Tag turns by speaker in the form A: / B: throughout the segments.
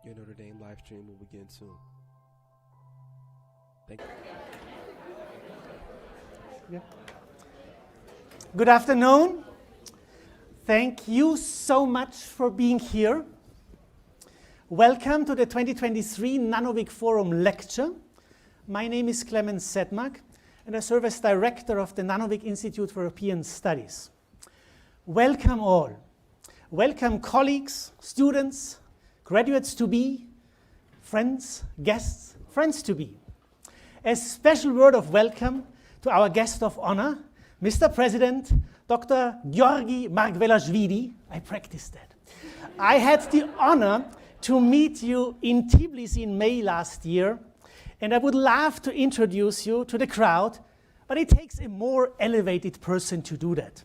A: Your Notre Dame live stream will begin soon. Thank you.
B: Yeah. Good afternoon. Thank you so much for being here. Welcome to the 2023 Nanovic Forum lecture. My name is Clemens Sedmak, and I serve as director of the Nanovic Institute for European Studies. Welcome all. Welcome colleagues, students, graduates-to-be, friends, guests, friends-to-be. A special word of welcome to our guest of honor, Mr. President, Dr. Giorgi Margvelashvili. I practiced that. I had the honor to meet you in Tbilisi in May last year, and I would love to introduce you to the crowd, but it takes a more elevated person to do that.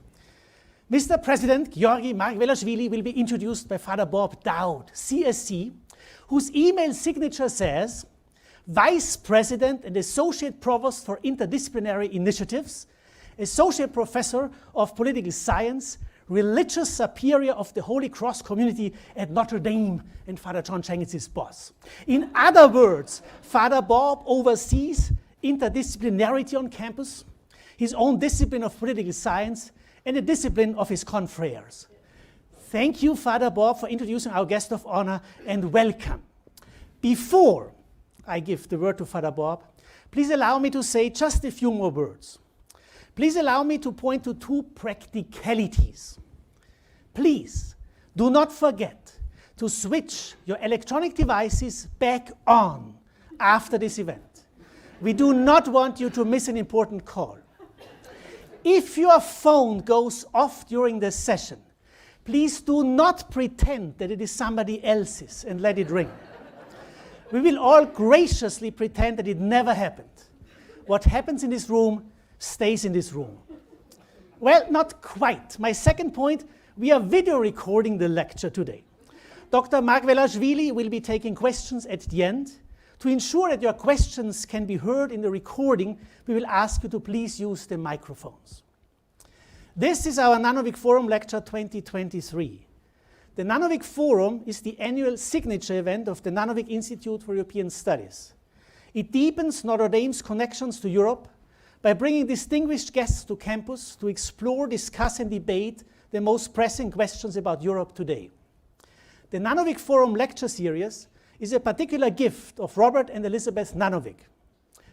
B: Mr. President Giorgi Margvelashvili will be introduced by Father Bob Dowd, CSC, whose email signature says, Vice President and Associate Provost for Interdisciplinary Initiatives, Associate Professor of Political Science, Religious Superior of the Holy Cross Community at Notre Dame, and Father John Cheng is his boss. In other words, Father Bob oversees interdisciplinarity on campus, his own discipline of political science, and the discipline of his confreres. Thank you, Father Bob, for introducing our guest of honor, and welcome. Before I give the word to Father Bob, please allow me to say just a few more words. Please allow me to point to two practicalities. Please do not forget to switch your electronic devices back on after this event. We do not want you to miss an important call. If your phone goes off during the session, please do not pretend that it is somebody else's and let it ring. We will all graciously pretend that it never happened. What happens in this room stays in this room. Well, not quite. My second point, we are video recording the lecture today. Dr. Margvelashvili will be taking questions at the end. To ensure that your questions can be heard in the recording, we will ask you to please use the microphones. This is our Nanovic Forum Lecture 2023. The Nanovic Forum is the annual signature event of the Nanovic Institute for European Studies. It deepens Notre Dame's connections to Europe by bringing distinguished guests to campus to explore, discuss, and debate the most pressing questions about Europe today. The Nanovic Forum Lecture Series is a particular gift of Robert and Elizabeth Nanovic.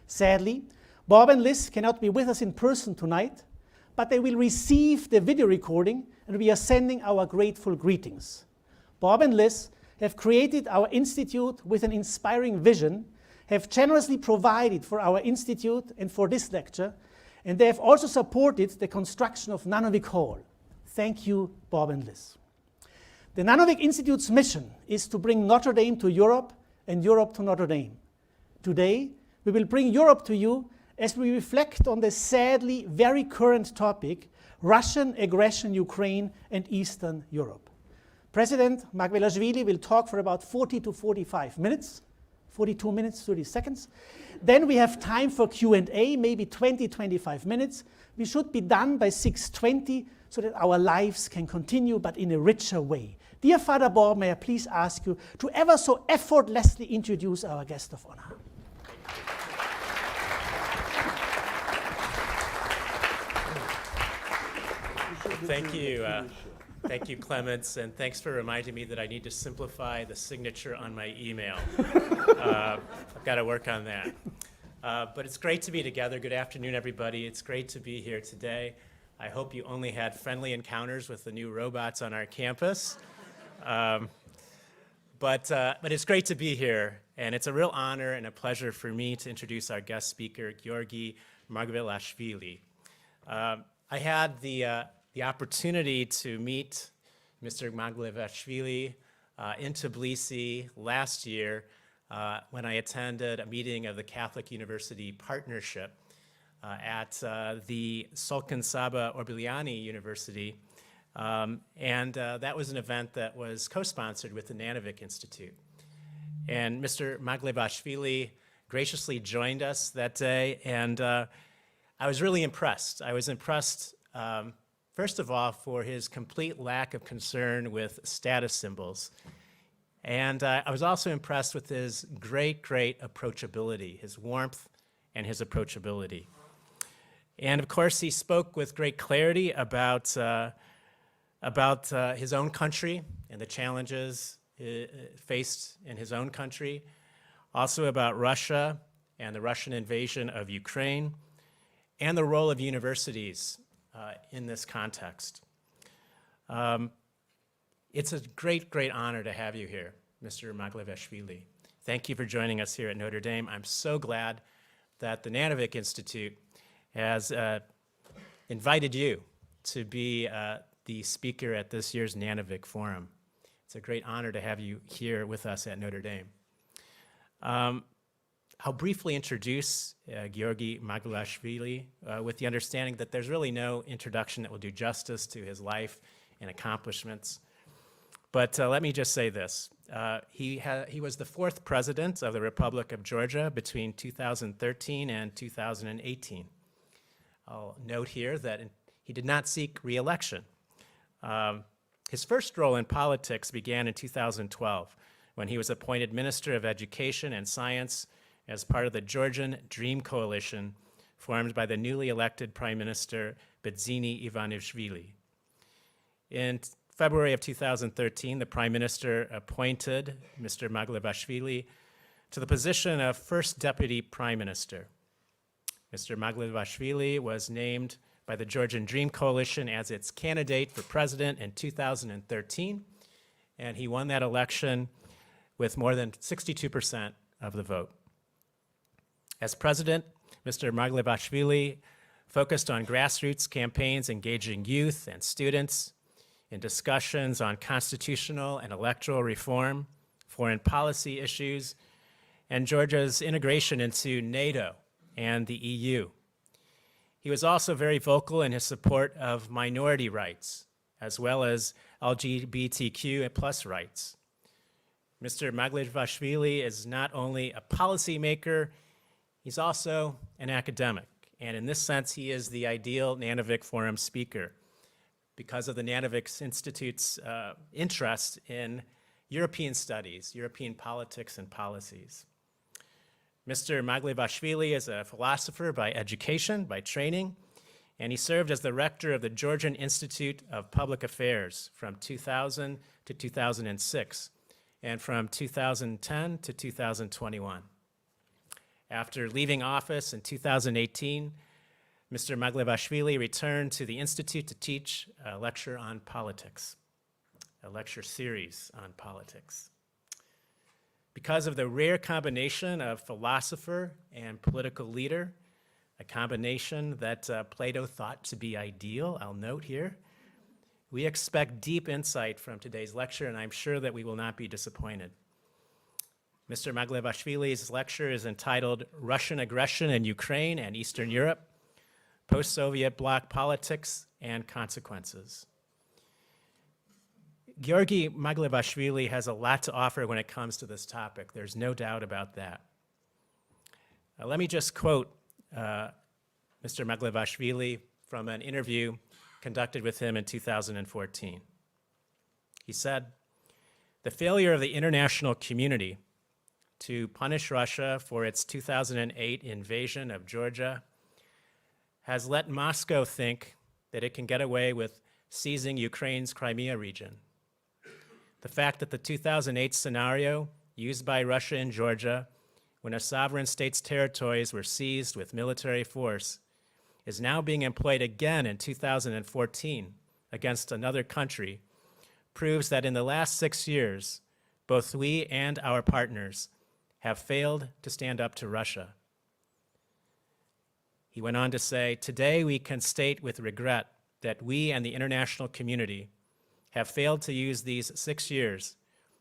B: Sadly, Bob and Liz cannot be with us in person tonight, but they will receive the video recording, and we are sending our grateful greetings. Bob and Liz have created our institute with an inspiring vision, have generously provided for our institute and for this lecture, and they have also supported the construction of Nanovic Hall. Thank you, Bob and Liz. The Nanovic Institute's mission is to bring Notre Dame to Europe and Europe to Notre Dame. Today, we will bring Europe to you as we reflect on the sadly very current topic, Russian aggression in Ukraine and Eastern Europe. President Margvelashvili will talk for about 40 to 45 minutes. 42 minutes, 30 seconds. Then we have time for Q&A, maybe 20, 25 minutes. We should be done by 6:20 so that our lives can continue, but in a richer way. Dear Father Bob, may I please ask you to ever so effortlessly introduce our guest of honor.
C: Thank you. Thank you, Clemens, and thanks for reminding me that I need to simplify the signature on my email. I've got to work on that. But it's great to be together. Good afternoon, everybody. It's great to be here today. I hope you only had friendly encounters with the new robots on our campus. But it's great to be here, and it's a real honor and a pleasure for me to introduce our guest speaker, Giorgi Margvelashvili. I had the opportunity to meet Mr. Margvelashvili in Tbilisi last year when I attended a meeting of the Catholic University Partnership at the Sulkhan-Saba Orbeliani University. And that was an event that was co-sponsored with the Nanovic Institute. And Mr. Margvelashvili graciously joined us that day, and I was really impressed. I was impressed first of all, for his complete lack of concern with status symbols. And I was also impressed with his great approachability, his warmth and his approachability. And of course, he spoke with great clarity about his own country and the challenges faced in his own country, also about Russia and the Russian invasion of Ukraine, and the role of universities in this context. It's a great honor to have you here, Mr. Margvelashvili. Thank you for joining us here at Notre Dame. I'm so glad that the Nanovic Institute has invited you to be the speaker at this year's Nanovic Forum. It's a great honor to have you here with us at Notre Dame. I'll briefly introduce Giorgi Margvelashvili with the understanding that there's really no introduction that will do justice to his life and accomplishments. But let me just say this. He was the 4th president of the Republic of Georgia between 2013 and 2018. I'll note here that he did not seek re-election. His first role in politics began in 2012 when he was appointed Minister of Education and Science as part of the Georgian Dream Coalition formed by the newly elected Prime Minister Bidzina Ivanishvili. In February of 2013, the Prime Minister appointed Mr. Margvelashvili to the position of First Deputy Prime Minister. Mr. Margvelashvili was named by the Georgian Dream Coalition as its candidate for president in 2013, and he won that election with more than 62% of the vote. As president, Mr. Margvelashvili focused on grassroots campaigns engaging youth and students in discussions on constitutional and electoral reform, foreign policy issues, and Georgia's integration into NATO and the EU. He was also very vocal in his support of minority rights, as well as LGBTQ+ rights. Mr. Margvelashvili is not only a policymaker, he's also an academic. And in this sense, he is the ideal Nanovic Forum speaker because of the Nanovic Institute's interest in European studies, European politics and policies. Mr. Margvelashvili is a philosopher by education, by training, and he served as the rector of the Georgian Institute of Public Affairs from 2000 to 2006, and from 2010 to 2021. After leaving office in 2018, Mr. Margvelashvili returned to the Institute to teach a lecture on politics, a lecture series on politics. Because of the rare combination of philosopher and political leader, a combination that Plato thought to be ideal, I'll note here, we expect deep insight from today's lecture, and I'm sure that we will not be disappointed. Mr. Margvelashvili's lecture is entitled Russian Aggression in Ukraine and Eastern Europe, Post-Soviet Bloc Politics and Consequences. Giorgi Margvelashvili has a lot to offer when it comes to this topic. There's no doubt about that. Let me just quote Mr. Margvelashvili from an interview conducted with him in 2014. He said, "The failure of the international community to punish Russia for its 2008 invasion of Georgia has let Moscow think that it can get away with seizing Ukraine's Crimea region. The fact that the 2008 scenario used by Russia in Georgia when a sovereign state's territories were seized with military force is now being employed again in 2014 against another country proves that in the last 6 years, both we and our partners have failed to stand up to Russia." He went on to say, "Today we can state with regret that we and the international community have failed to use these 6 years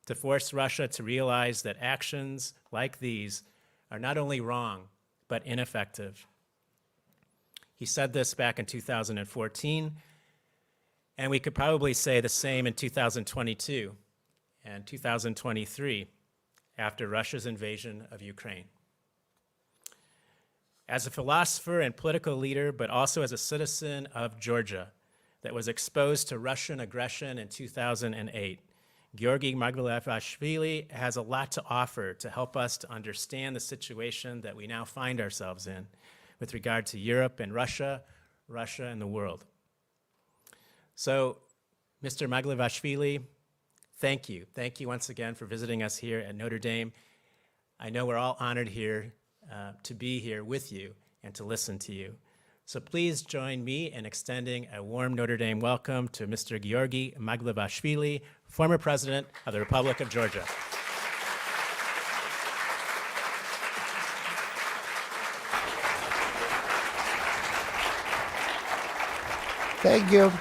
C: to force Russia to realize that actions like these are not only wrong, but ineffective." He said this back in 2014, and we could probably say the same in 2022 and 2023 after Russia's invasion of Ukraine. As a philosopher and political leader, but also as a citizen of Georgia that was exposed to Russian aggression in 2008, Giorgi Margvelashvili has a lot to offer to help us to understand the situation that we now find ourselves in with regard to Europe and Russia, Russia and the world. So, Mr. Margvelashvili, thank you. Thank you once again for visiting us here at Notre Dame. I know we're all honored here to be here with you and to listen to you. So please join me in extending a warm Notre Dame welcome to Mr. Giorgi Margvelashvili, former President of the Republic of Georgia.
D: Thank you.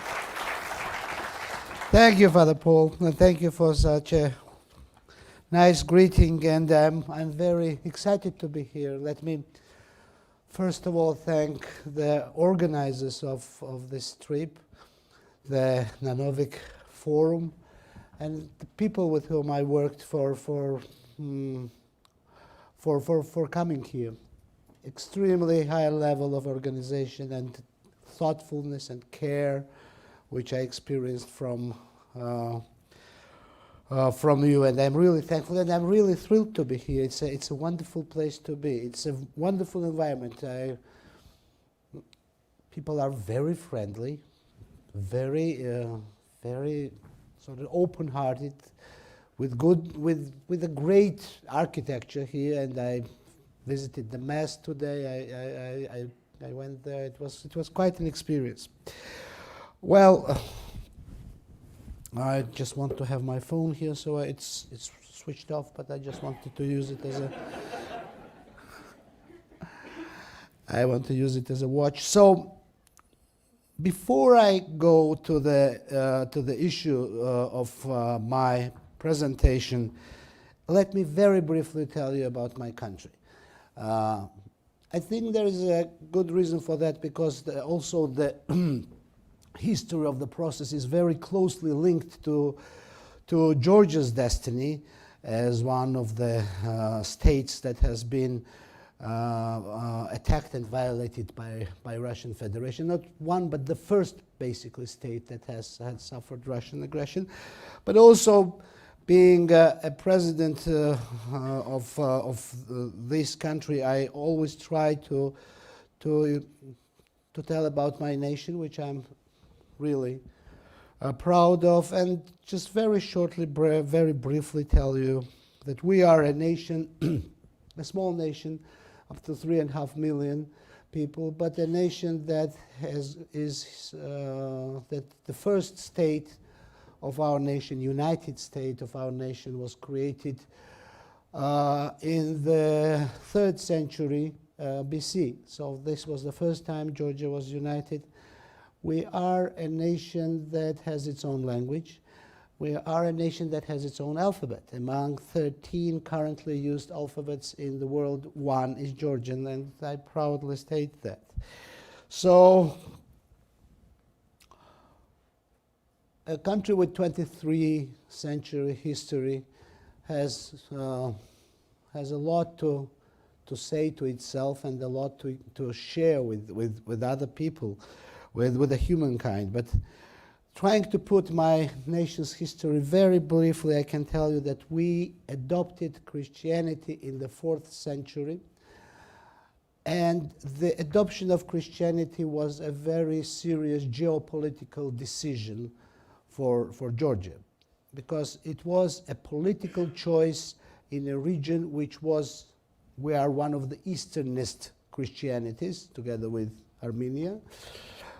D: Thank you, Father Paul, and thank you for such a nice greeting, and I'm very excited to be here. Let me first of all thank the organizers of this trip, the Nanovic Forum, and the people with whom I worked for coming here. Extremely high level of organization and thoughtfulness and care, which I experienced from you, and I'm really thankful, and I'm really thrilled to be here. It's a wonderful place to be. It's a wonderful environment. People are very friendly, very sort of open-hearted, with a great architecture here. And I visited the mass today. I went there. It was quite an experience. Well. I just want to have my phone here, so it's switched off, but I just wanted to use it as I want to use it as a watch. So before I go to the issue of my presentation, let me very briefly tell you about my country. I think there is a good reason for that, because also the history of the process is very closely linked to Georgia's destiny as one of the states that has been attacked and violated by Russian Federation. Not one, but the first basically state that had suffered Russian aggression. But also being a president of this country, I always try to tell about my nation, which I'm really proud of, and just very shortly, very briefly tell you that we are a nation, a small nation, up to 3.5 million people, but a nation that that the first state of our nation, united state of our nation, was created in the 3rd century BC. So this was the first time Georgia was united. We are a nation that has its own language. We are a nation that has its own alphabet. Among 13 currently used alphabets in the world, one is Georgian, and I proudly state that. So, a country with 23-century history has a lot to say to itself, and a lot to share with other people, with the humankind. But trying to put my nation's history very briefly, I can tell you that we adopted Christianity in the 4th century, and the adoption of Christianity was a very serious geopolitical decision for Georgia, because it was a political choice in a region which we are one of the easternest Christianities, together with Armenia.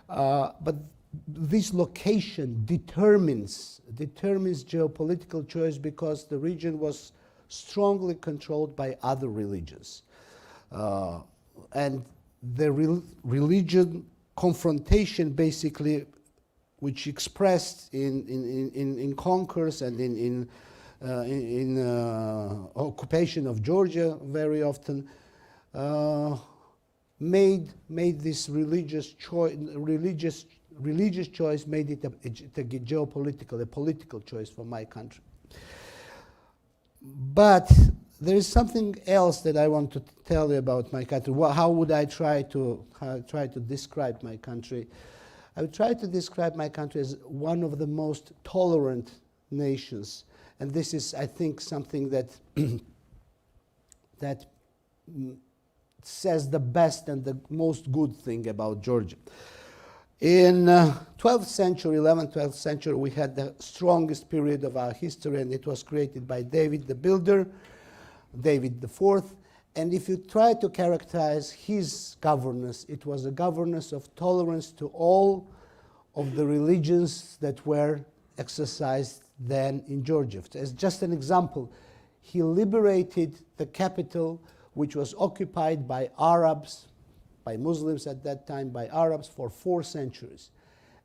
D: But this location determines geopolitical choice, because the region was strongly controlled by other religions. And the religion confrontation, basically, which expressed in conquers and in occupation of Georgia very often, made this religious choice, made it a geopolitical, a political choice for my country. But there is something else that I want to tell you about my country. How would I try to describe my country? I would try to describe my country as one of the most tolerant nations And this is, I think, something that that says the best and the most good thing about Georgia. In 12th century, 11th, 12th century, we had the strongest period of our history, and it was created by David the Builder, David IV. And if you try to characterize his governance, it was a governance of tolerance to all of the religions that were exercised then in Georgia. As just an example, he liberated the capital, which was occupied by Arabs, by Muslims at that time, by Arabs for 4 centuries.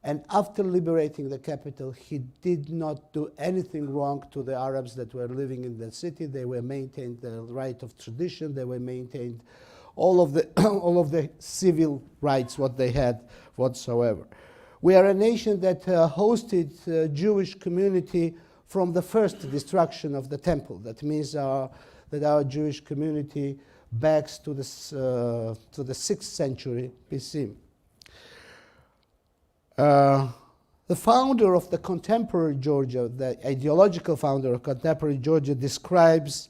D: And after liberating the capital, he did not do anything wrong to the Arabs that were living in the city. They were maintained the right of tradition. They were maintained all of the all of the civil rights what they had whatsoever. We are a nation that hosted Jewish community from the first destruction of the temple. That means that our Jewish community backs to the 6th century BC. The founder of the contemporary Georgia, the ideological founder of contemporary Georgia, describes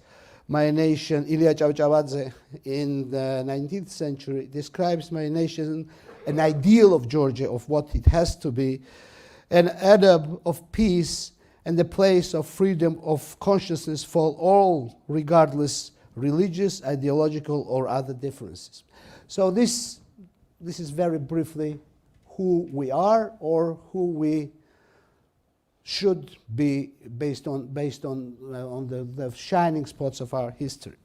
D: my nation, Ilya Chavchavadze, in the 19th century, describes my nation, an ideal of Georgia, of what it has to be, an adab of peace and the place of freedom of consciousness for all, regardless religious, ideological, or other differences. So this is very briefly who we are, or who we should be, based on the shining spots of our history.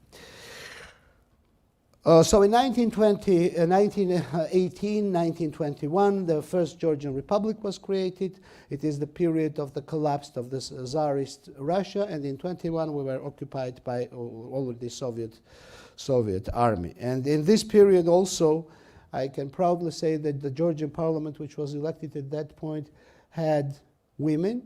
D: So in 1918, 1921, the first Georgian Republic was created. It is the period of the collapse of the Tsarist Russia, and in 21 we were occupied by already Soviet army. And in this period also, I can proudly say that the Georgian parliament, which was elected at that point, had women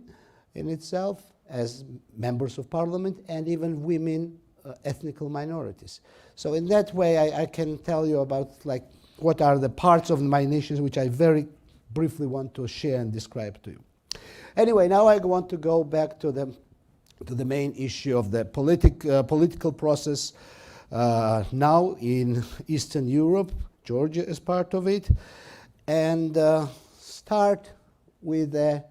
D: in itself as members of parliament, and even women ethnical minorities. So in that way, I can tell you about what are the parts of my nation which I very briefly want to share and describe to you. Anyway, now I want to go back to the main issue of the political process now in Eastern Europe. Georgia is part of it, and start with a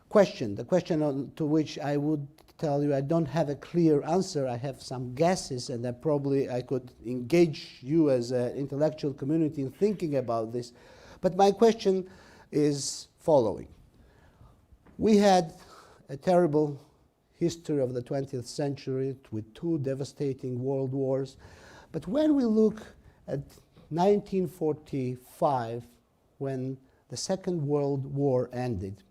D: question. The question to which I would tell you I don't have a clear answer. I have some guesses, and I could engage you as an intellectual community in thinking about this. But my question is following. We had a terrible history of the 20th century with 2 devastating world wars. But when we look at 1945, when the Second World War ended,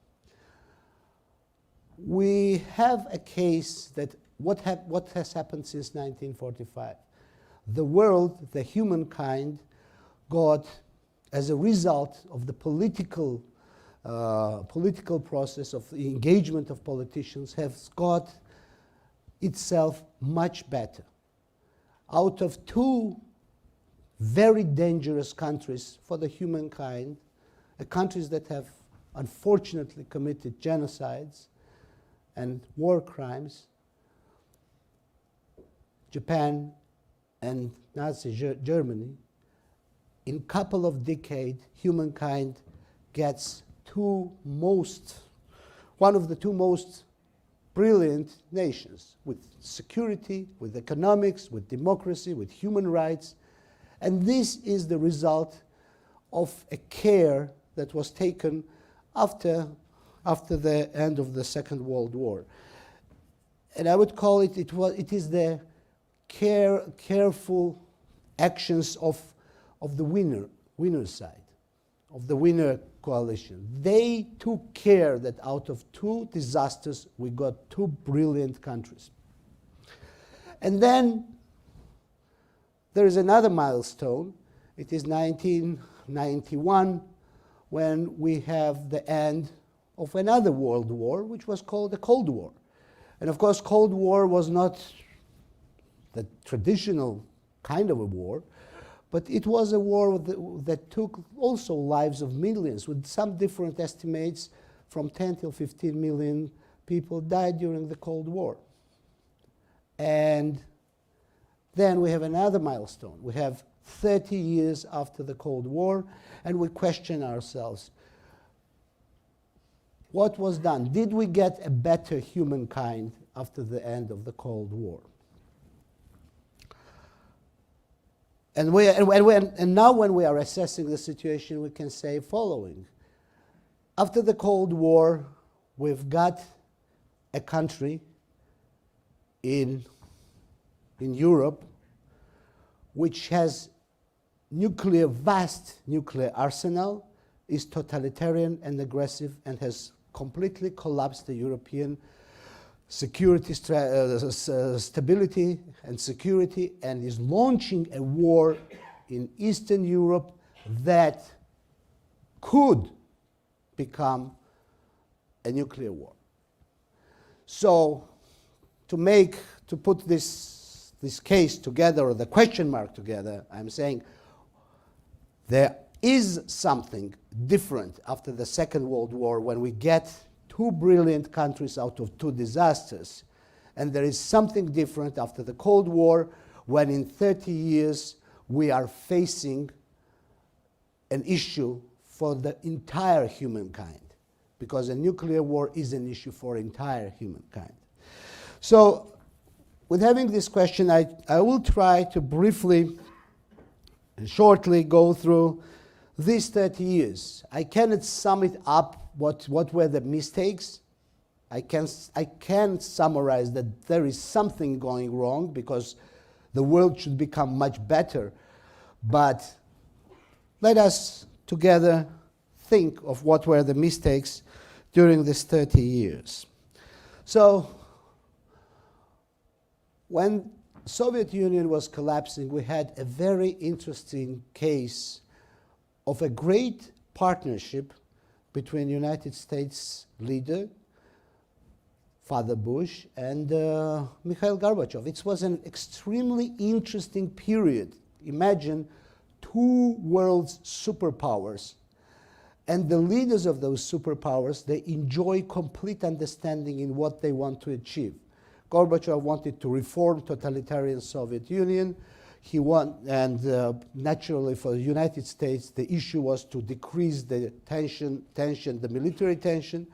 D: we have a case that what has happened since 1945. The world, the humankind, got, as a result of the political process of the engagement of politicians, has got itself much better. Out of 2 very dangerous countries for the humankind, countries that have unfortunately committed genocides and war crimes, Japan and Nazi Germany, in a couple of decades, humankind gets one of the 2 most brilliant nations, with security, with economics, with democracy, with human rights. And this is the result of a care that was taken after the end of the Second World War. And I would call it is the careful actions of the winner side, of the winner coalition. They took care that out of 2 disasters, we got 2 brilliant countries. And then there is another milestone. It is 1991, when we have the end of another world war, which was called the Cold War. And of course, Cold War was not the traditional kind of a war, but it was a war that took also lives of millions, with some different estimates from 10 till 15 million people died during the Cold War. And then we have another milestone. We have 30 years after the Cold War, and we question ourselves. What was done? Did we get a better humankind after the end of the Cold War? And now when we are assessing the situation, we can say following. After the Cold War, we've got a country in Europe which has vast nuclear arsenal, is totalitarian and aggressive, and has completely collapsed the European security, stability and security, and is launching a war in Eastern Europe that could become a nuclear war. So to put this case together, or the question mark together, I'm saying there is something different after the Second World War when we get two brilliant countries out of two disasters. And there is something different after the Cold War when in 30 years we are facing an issue for the entire humankind, because a nuclear war is an issue for entire humankind. So with having this question, I will try to briefly and shortly go through these 30 years. I cannot sum it up what were the mistakes. I can summarize that there is something going wrong because the world should become much better. But let us together think of what were the mistakes during these 30 years. So when Soviet Union was collapsing, we had a very interesting case of a great partnership between United States leader, Father Bush, and Mikhail Gorbachev. It was an extremely interesting period. Imagine two world's superpowers, and the leaders of those superpowers, they enjoy complete understanding in what they want to achieve. Gorbachev wanted to reform totalitarian Soviet Union. Naturally for the United States, the issue was to decrease the the military tension.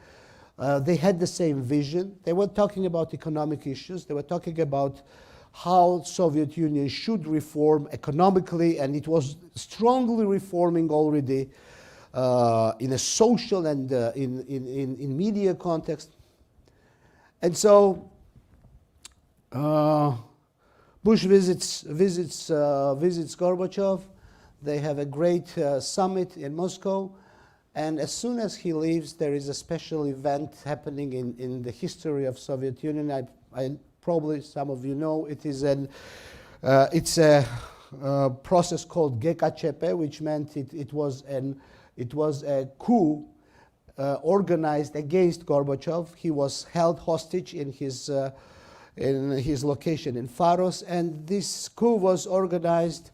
D: They had the same vision. They were talking about economic issues. They were talking about how Soviet Union should reform economically, and it was strongly reforming already in a social and in media context. And so Bush visits Gorbachev. They have a great summit in Moscow. And as soon as he leaves, there is a special event happening in the history of Soviet Union. Probably some of you know it is it's a process called GKCHP, which meant it was a coup organized against Gorbachev. He was held hostage in his location in Faros, and this coup was organized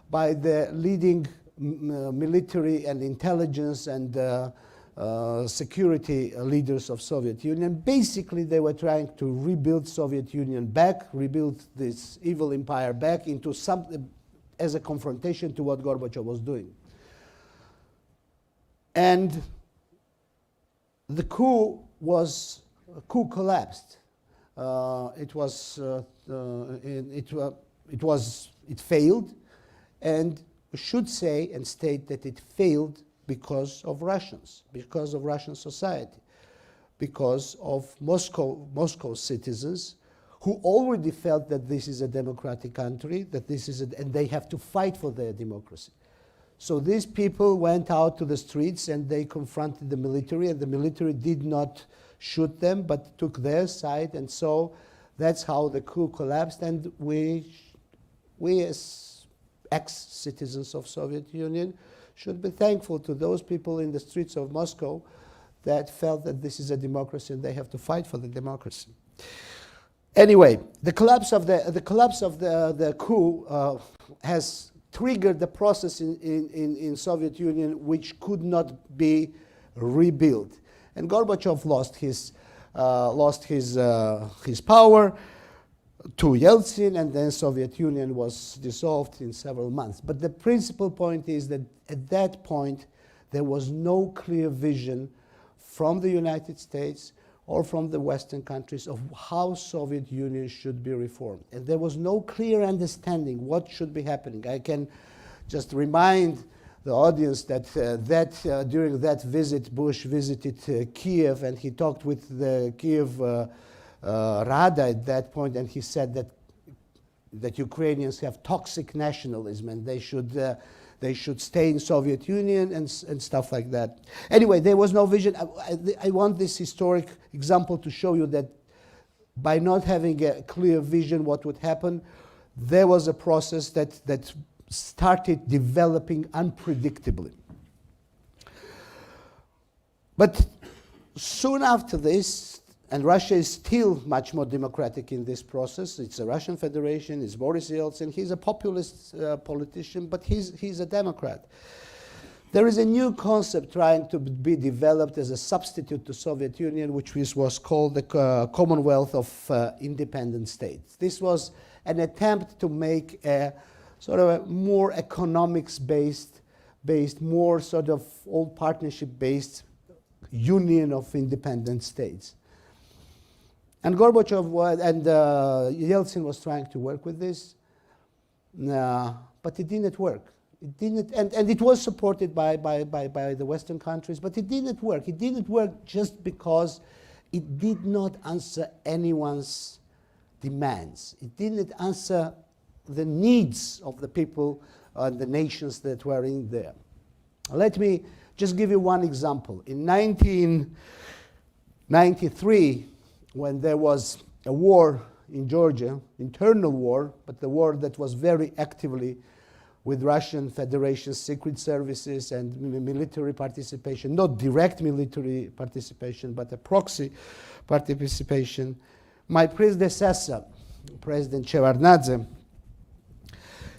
D: by the leading military and intelligence and security leaders of Soviet Union. Basically, they were trying to rebuild Soviet Union back, rebuild this evil empire back into something as a confrontation to what Gorbachev was doing. And the coup collapsed. It failed, and we should say and state that it failed because of Russians, because of Russian society, because of Moscow's citizens who already felt that this is a democratic country, and they have to fight for their democracy. So these people went out to the streets and they confronted the military, and the military did not shoot them but took their side, and so that's how the coup collapsed. And we as ex-citizens of Soviet Union should be thankful to those people in the streets of Moscow that felt that this is a democracy and they have to fight for the democracy. Anyway, the collapse of the coup has triggered the process in Soviet Union which could not be rebuilt. And Gorbachev lost his lost his power to Yeltsin, and then Soviet Union was dissolved in several months. But the principal point is that at that point, there was no clear vision from the United States or from the Western countries of how Soviet Union should be reformed. And there was no clear understanding what should be happening. I can just remind the audience that, during that visit, Bush visited Kiev, and he talked with the Kiev Rada at that point, and he said that Ukrainians have toxic nationalism and they should stay in Soviet Union and stuff like that. Anyway, there was no vision. I want this historic example to show you that by not having a clear vision what would happen, there was a process that started developing unpredictably. But soon after this, and Russia is still much more democratic in this process. It's a Russian Federation, it's Boris Yeltsin. He's a populist politician, but he's a Democrat. There is a new concept trying to be developed as a substitute to Soviet Union, which was called the Commonwealth of Independent States. This was an attempt to make a sort of a more economics-based, more sort of old partnership-based union of independent states. And Gorbachev and Yeltsin was trying to work with this, but it didn't work. It didn't, and it was supported by the Western countries, but it didn't work. It didn't work just because it did not answer anyone's demands. It didn't answer the needs of the people and the nations that were in there. Let me just give you one example. In 1993, when there was a war in Georgia, internal war, but the war that was very actively with Russian Federation secret services and military participation, not direct military participation, but a proxy participation, my predecessor, President Shevardnadze,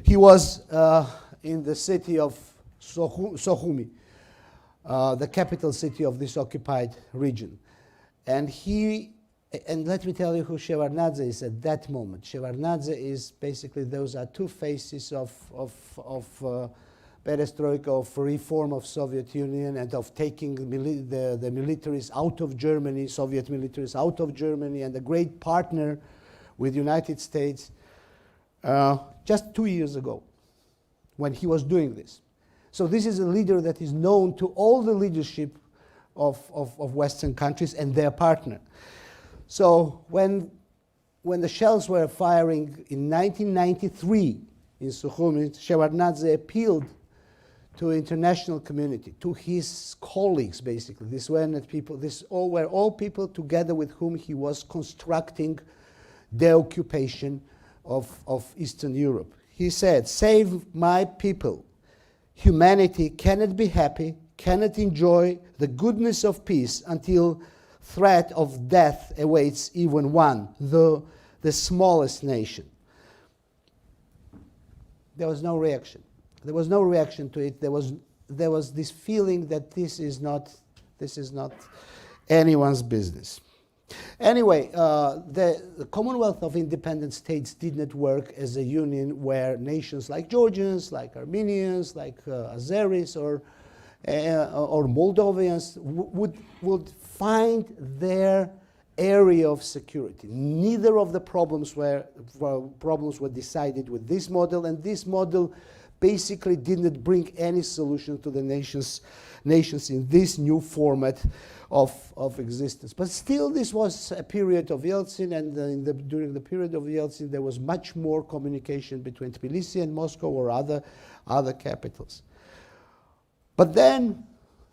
D: he was in the city of Sukhumi, the capital city of this occupied region. And let me tell you who Shevardnadze is at that moment. Shevardnadze is basically, those are two faces of perestroika, of reform of Soviet Union and of taking the militaries out of Germany, Soviet militaries out of Germany, and a great partner with United States just 2 years ago when he was doing this. So this is a leader that is known to all the leadership of Western countries and their partner. So when the shells were firing in 1993 in Sukhumi, Shevardnadze appealed to the international community, to his colleagues basically. These were not people, were all people together with whom he was constructing the occupation of Eastern Europe. He said, "Save my people. Humanity cannot be happy, cannot enjoy the goodness of peace until threat of death awaits even one, the smallest nation." There was no reaction. There was no reaction to it. There was this feeling that this is not anyone's business. Anyway, the Commonwealth of Independent States did not work as a union where nations like Georgians, like Armenians, like Azeris, or Moldovians would find their area of security. Neither of the problems were decided with this model, and this model basically didn't bring any solution to the nations in this new format of existence. But still, this was a period of Yeltsin, and during the period of Yeltsin, there was much more communication between Tbilisi and Moscow or other capitals. But then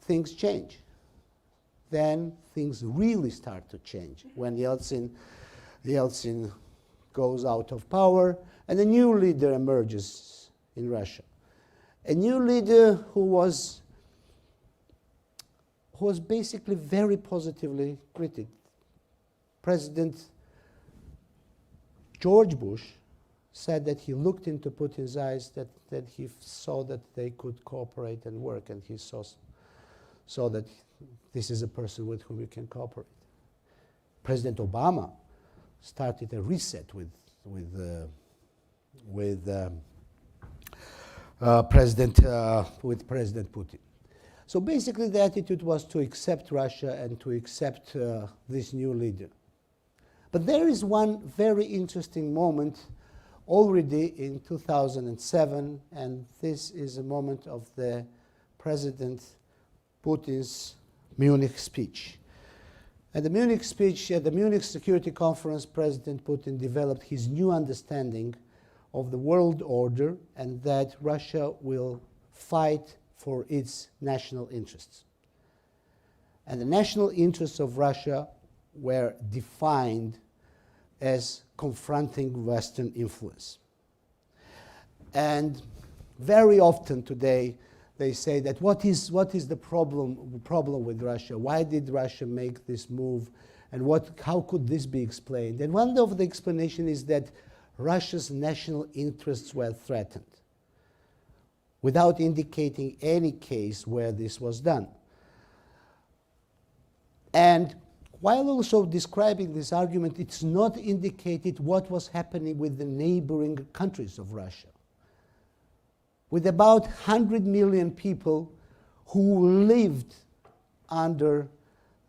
D: things change. Then things really start to change when Yeltsin goes out of power and a new leader emerges in Russia. A new leader who was basically very positively critiqued. President George Bush said that he looked into Putin's eyes, that he saw that they could cooperate and work, and he saw that this is a person with whom we can cooperate. President Obama started a reset with President Putin. So basically, the attitude was to accept Russia and to accept this new leader. But there is one very interesting moment already in 2007, and this is a moment of the President Putin's Munich speech. At the Munich speech, at the Munich Security Conference, President Putin developed his new understanding of the world order and that Russia will fight for its national interests. And the national interests of Russia were defined as confronting Western influence. And very often today, they say that what is the problem with Russia? Why did Russia make this move? And how could this be explained? And one of the explanations is that Russia's national interests were threatened, without indicating any case where this was done. And while also describing this argument, it's not indicated what was happening with the neighboring countries of Russia. With about 100 million people who lived under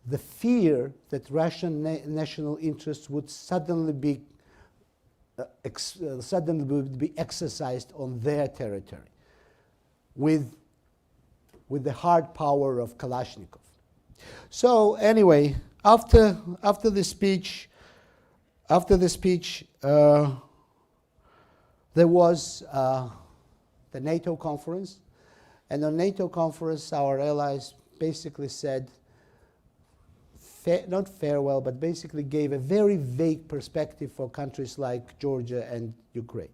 D: the fear that Russian national interests would suddenly be exercised on their territory with the hard power of Kalashnikov. So anyway, after the speech, there was the NATO conference, and on NATO conference, our allies basically said, not farewell, but basically gave a very vague perspective for countries like Georgia and Ukraine.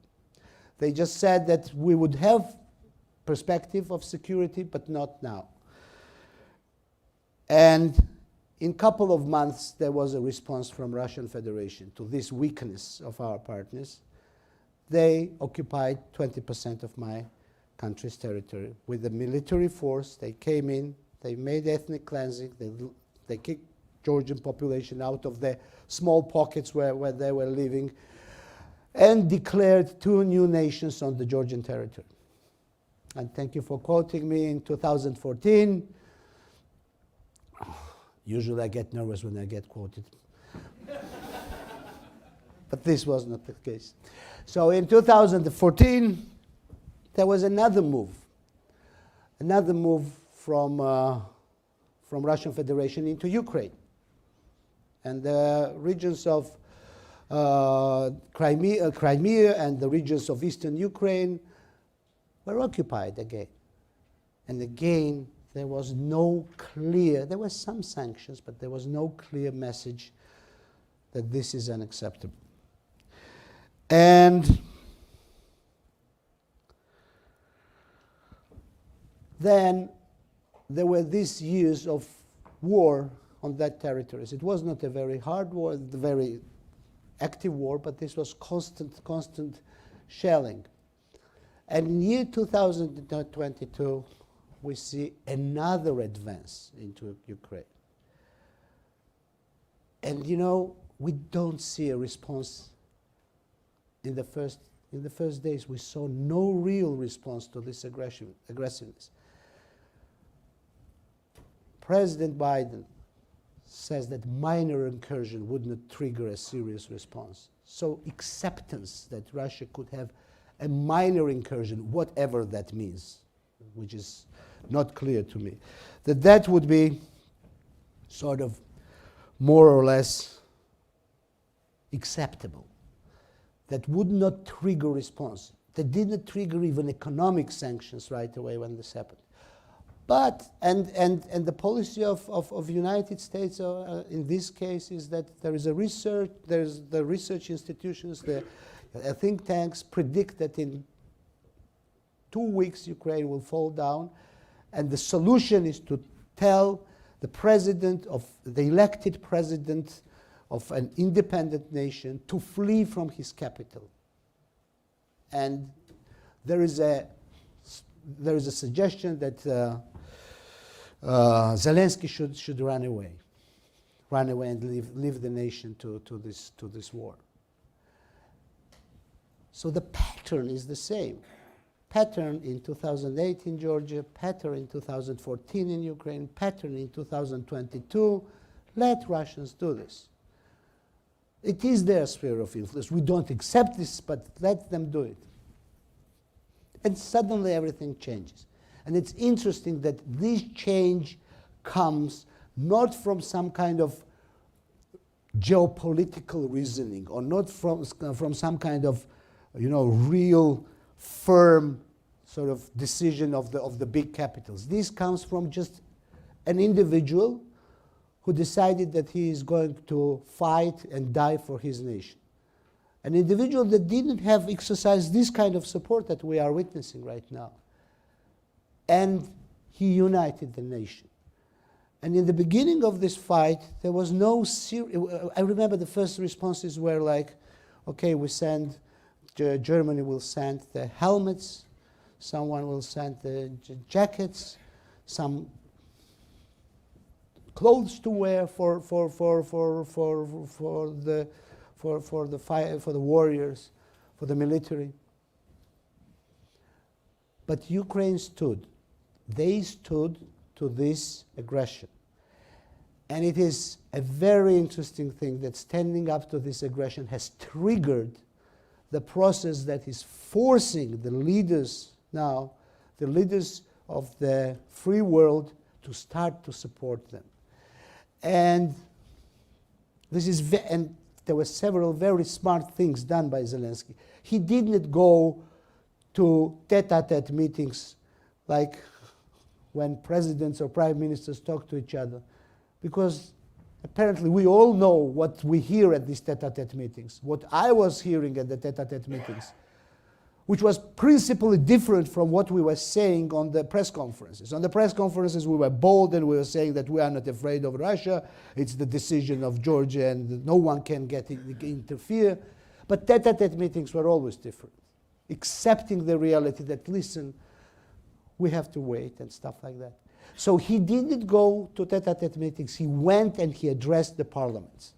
D: They just said that we would have perspective of security, but not now. And in a couple of months, there was a response from Russian Federation to this weakness of our partners. They occupied 20% of my country's territory. With the military force, they came in, they made ethnic cleansing, they kicked Georgian population out of the small pockets where they were living, and declared 2 new nations on the Georgian territory. And thank you for quoting me in 2014. Usually I get nervous when I get quoted. But this was not the case. So in 2014, there was another move from Russian Federation into Ukraine. And the regions of Crimea and the regions of eastern Ukraine were occupied again. And again, there were some sanctions, but there was no clear message that this is unacceptable. And then there were these years of war on that territories. It was not a very hard war, a very active war, but this was constant shelling. And in year 2022, we see another advance into Ukraine. And we don't see a response. In the first days, we saw no real response to this aggressiveness. President Biden says that minor incursion would not trigger a serious response. So acceptance that Russia could have a minor incursion, whatever that means, which is not clear to me, that would be sort of more or less acceptable. That would not trigger response. That did not trigger even economic sanctions right away when this happened. But, and the policy of United States in this case is that there's the research institutions, the think tanks predict that in 2 weeks Ukraine will fall down, and the solution is to tell the elected president of an independent nation to flee from his capital. And there is a suggestion that Zelensky should run away run away and leave the nation to this war. So the pattern is the same. Pattern in 2008 in Georgia, pattern in 2014 in Ukraine, pattern in 2022. Let Russians do this. It is their sphere of influence. We don't accept this, but let them do it. And suddenly everything changes. And it's interesting that this change comes not from some kind of geopolitical reasoning, or not from some kind of, real firm sort of decision of the big capitals. This comes from just an individual who decided that he is going to fight and die for his nation. An individual that didn't have exercised this kind of support that we are witnessing right now. And he united the nation. And in the beginning of this fight, there was no I remember the first responses were like, okay, Germany will send the helmets, someone will send the jackets, some clothes to wear for the warriors, for the military. But Ukraine stood. They stood to this aggression. And it is a very interesting thing that standing up to this aggression has triggered the process that is forcing the leaders now, the leaders of the free world, to start to support them. And and there were several very smart things done by Zelensky. He didn't go to tete-a-tete meetings like when presidents or prime ministers talk to each other, because apparently we all know what we hear at these tete-a-tete meetings, what I was hearing at the tete-a-tete meetings, which was principally different from what we were saying on the press conferences. On the press conferences, we were bold and we were saying that we are not afraid of Russia. It's the decision of Georgia and no one can interfere. But tete-a-tete meetings were always different, accepting the reality that, listen, we have to wait and stuff like that. So he didn't go to tete-a-tete meetings. He went and he addressed the parliaments.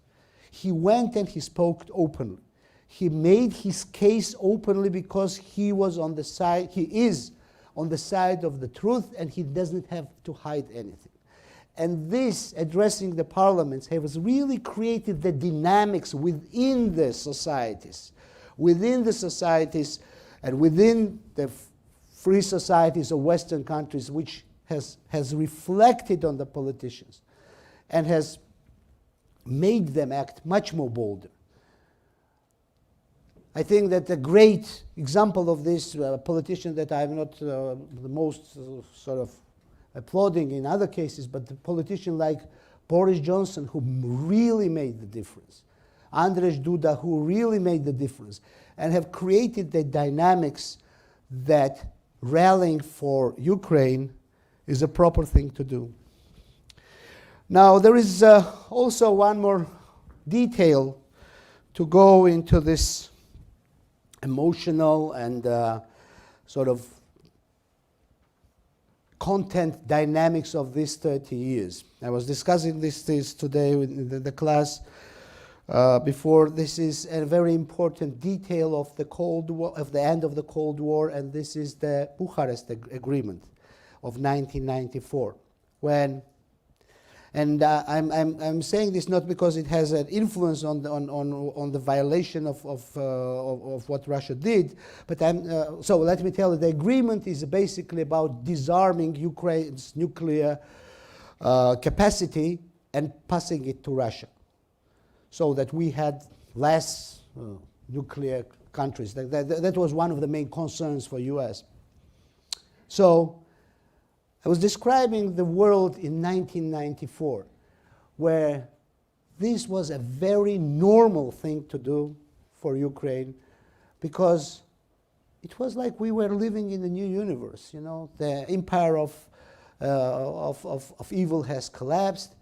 D: He went and he spoke openly. He made his case openly because he is on the side of the truth, and he doesn't have to hide anything. And this, addressing the parliaments, has really created the dynamics within the societies and within the free societies of Western countries, which has reflected on the politicians and has made them act much more bolder. I think that a great example of this, politician that I'm not the most sort of applauding in other cases, but a politician like Boris Johnson, who really made the difference, Andrzej Duda, who really made the difference, and have created the dynamics that rallying for Ukraine is a proper thing to do. Now, there is also one more detail to go into this emotional and sort of content dynamics of these 30 years. I was discussing this today in the class before. This is a very important detail of the Cold War, of the end of the Cold War, and this is the Bucharest Agreement of 1994, when. And I'm saying this not because it has an influence on the violation of what Russia did, but so let me tell you, the agreement is basically about disarming Ukraine's nuclear capacity and passing it to Russia, so that we had less nuclear countries. That was one of the main concerns for U.S. So I was describing the world in 1994, where this was a very normal thing to do for Ukraine, because it was like we were living in a new universe. You know, the empire of evil has collapsed.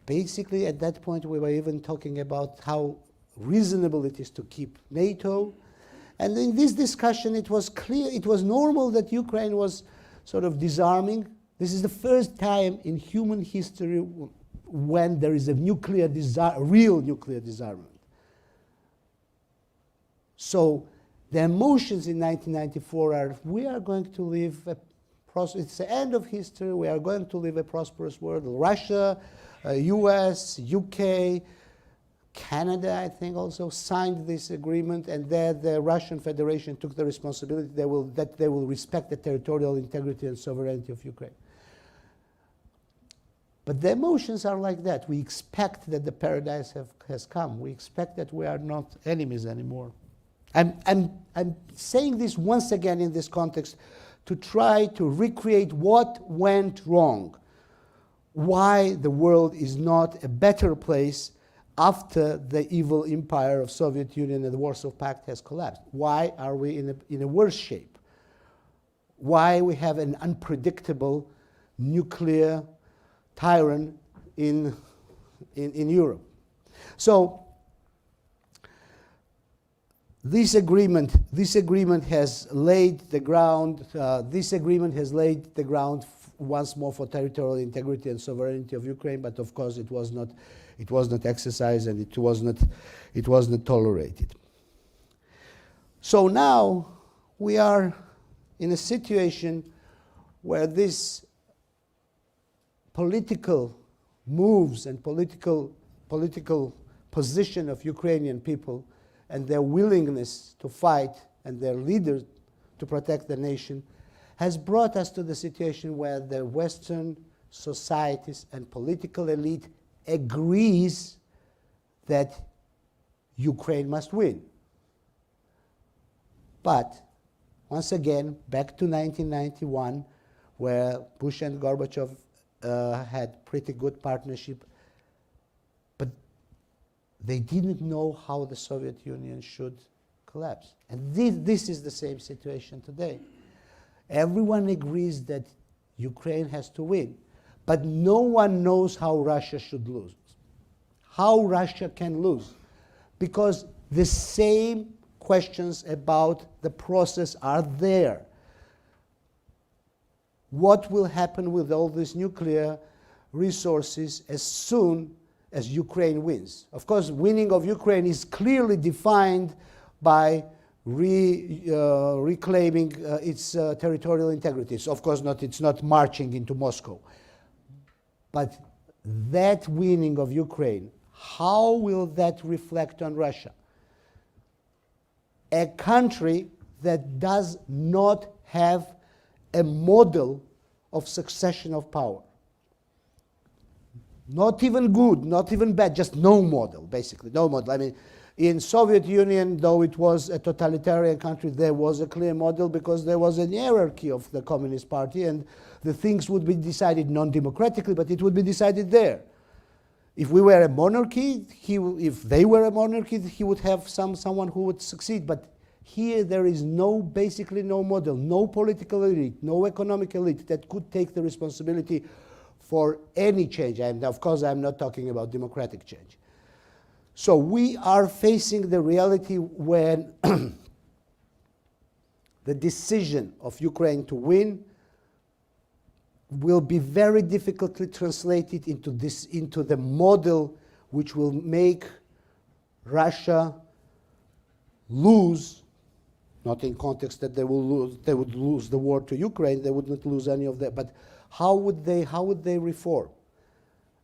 D: Basically, at that point, we were even talking about how reasonable it is to keep NATO. And in this discussion, it was clear, it was normal that Ukraine was sort of disarming. This is the first time in human history when there is a real nuclear disarmament. So the emotions in 1994 are, we are going to live it's the end of history, we are going to live a prosperous world. Russia, US, UK, Canada, I think, also signed this agreement, and that the Russian Federation took the responsibility that they will respect the territorial integrity and sovereignty of Ukraine. But the emotions are like that. We expect that the paradise has come. We expect that we are not enemies anymore. I'm saying this once again in this context to try to recreate what went wrong, why the world is not a better place after the evil empire of Soviet Union and the Warsaw Pact has collapsed. Why are we in a worse shape? Why we have an unpredictable nuclear tyrant in Europe? So this agreement has laid the ground. Once more for territorial integrity and sovereignty of Ukraine, but of course it was not exercised, and it was not tolerated. So now we are in a situation where this political moves and political position of Ukrainian people and their willingness to fight and their leaders to protect the nation has brought us to the situation where the Western societies and political elite agrees that Ukraine must win. But once again, back to 1991, where Bush and Gorbachev had pretty good partnership, but they didn't know how the Soviet Union should collapse. And this is the same situation today. Everyone agrees that Ukraine has to win, but no one knows how Russia should lose, how Russia can lose, because the same questions about the process are there. What will happen with all these nuclear resources as soon as Ukraine wins? Of course, winning of Ukraine is clearly defined by reclaiming its territorial integrity. So of course, it's not marching into Moscow. But that winning of Ukraine, how will that reflect on Russia? A country that does not have a model of succession of power. Not even good, not even bad, just no model, basically, no model. I mean, in Soviet Union, though it was a totalitarian country, there was a clear model because there was an hierarchy of the Communist Party, and the things would be decided non-democratically, but it would be decided there. If we were a monarchy, if they were a monarchy, he would have someone who would succeed. But here there is basically no model, no political elite, no economic elite that could take the responsibility for any change. Of course, I'm not talking about democratic change. So we are facing the reality when the decision of Ukraine to win will be very difficultly translated into the model which will make Russia lose, not in context that they would lose the war to Ukraine, they would not lose any of that, but how would they reform?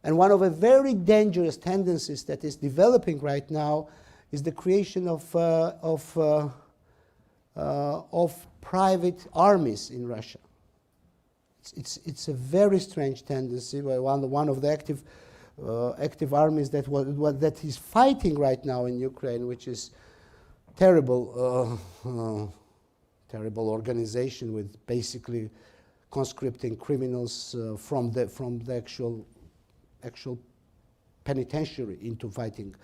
D: And one of the very dangerous tendencies that is developing right now is the creation of private armies in Russia. It's a very strange tendency. One of the active armies that is fighting right now in Ukraine, which is terrible organization with basically conscripting criminals from the actual penitentiary into fighting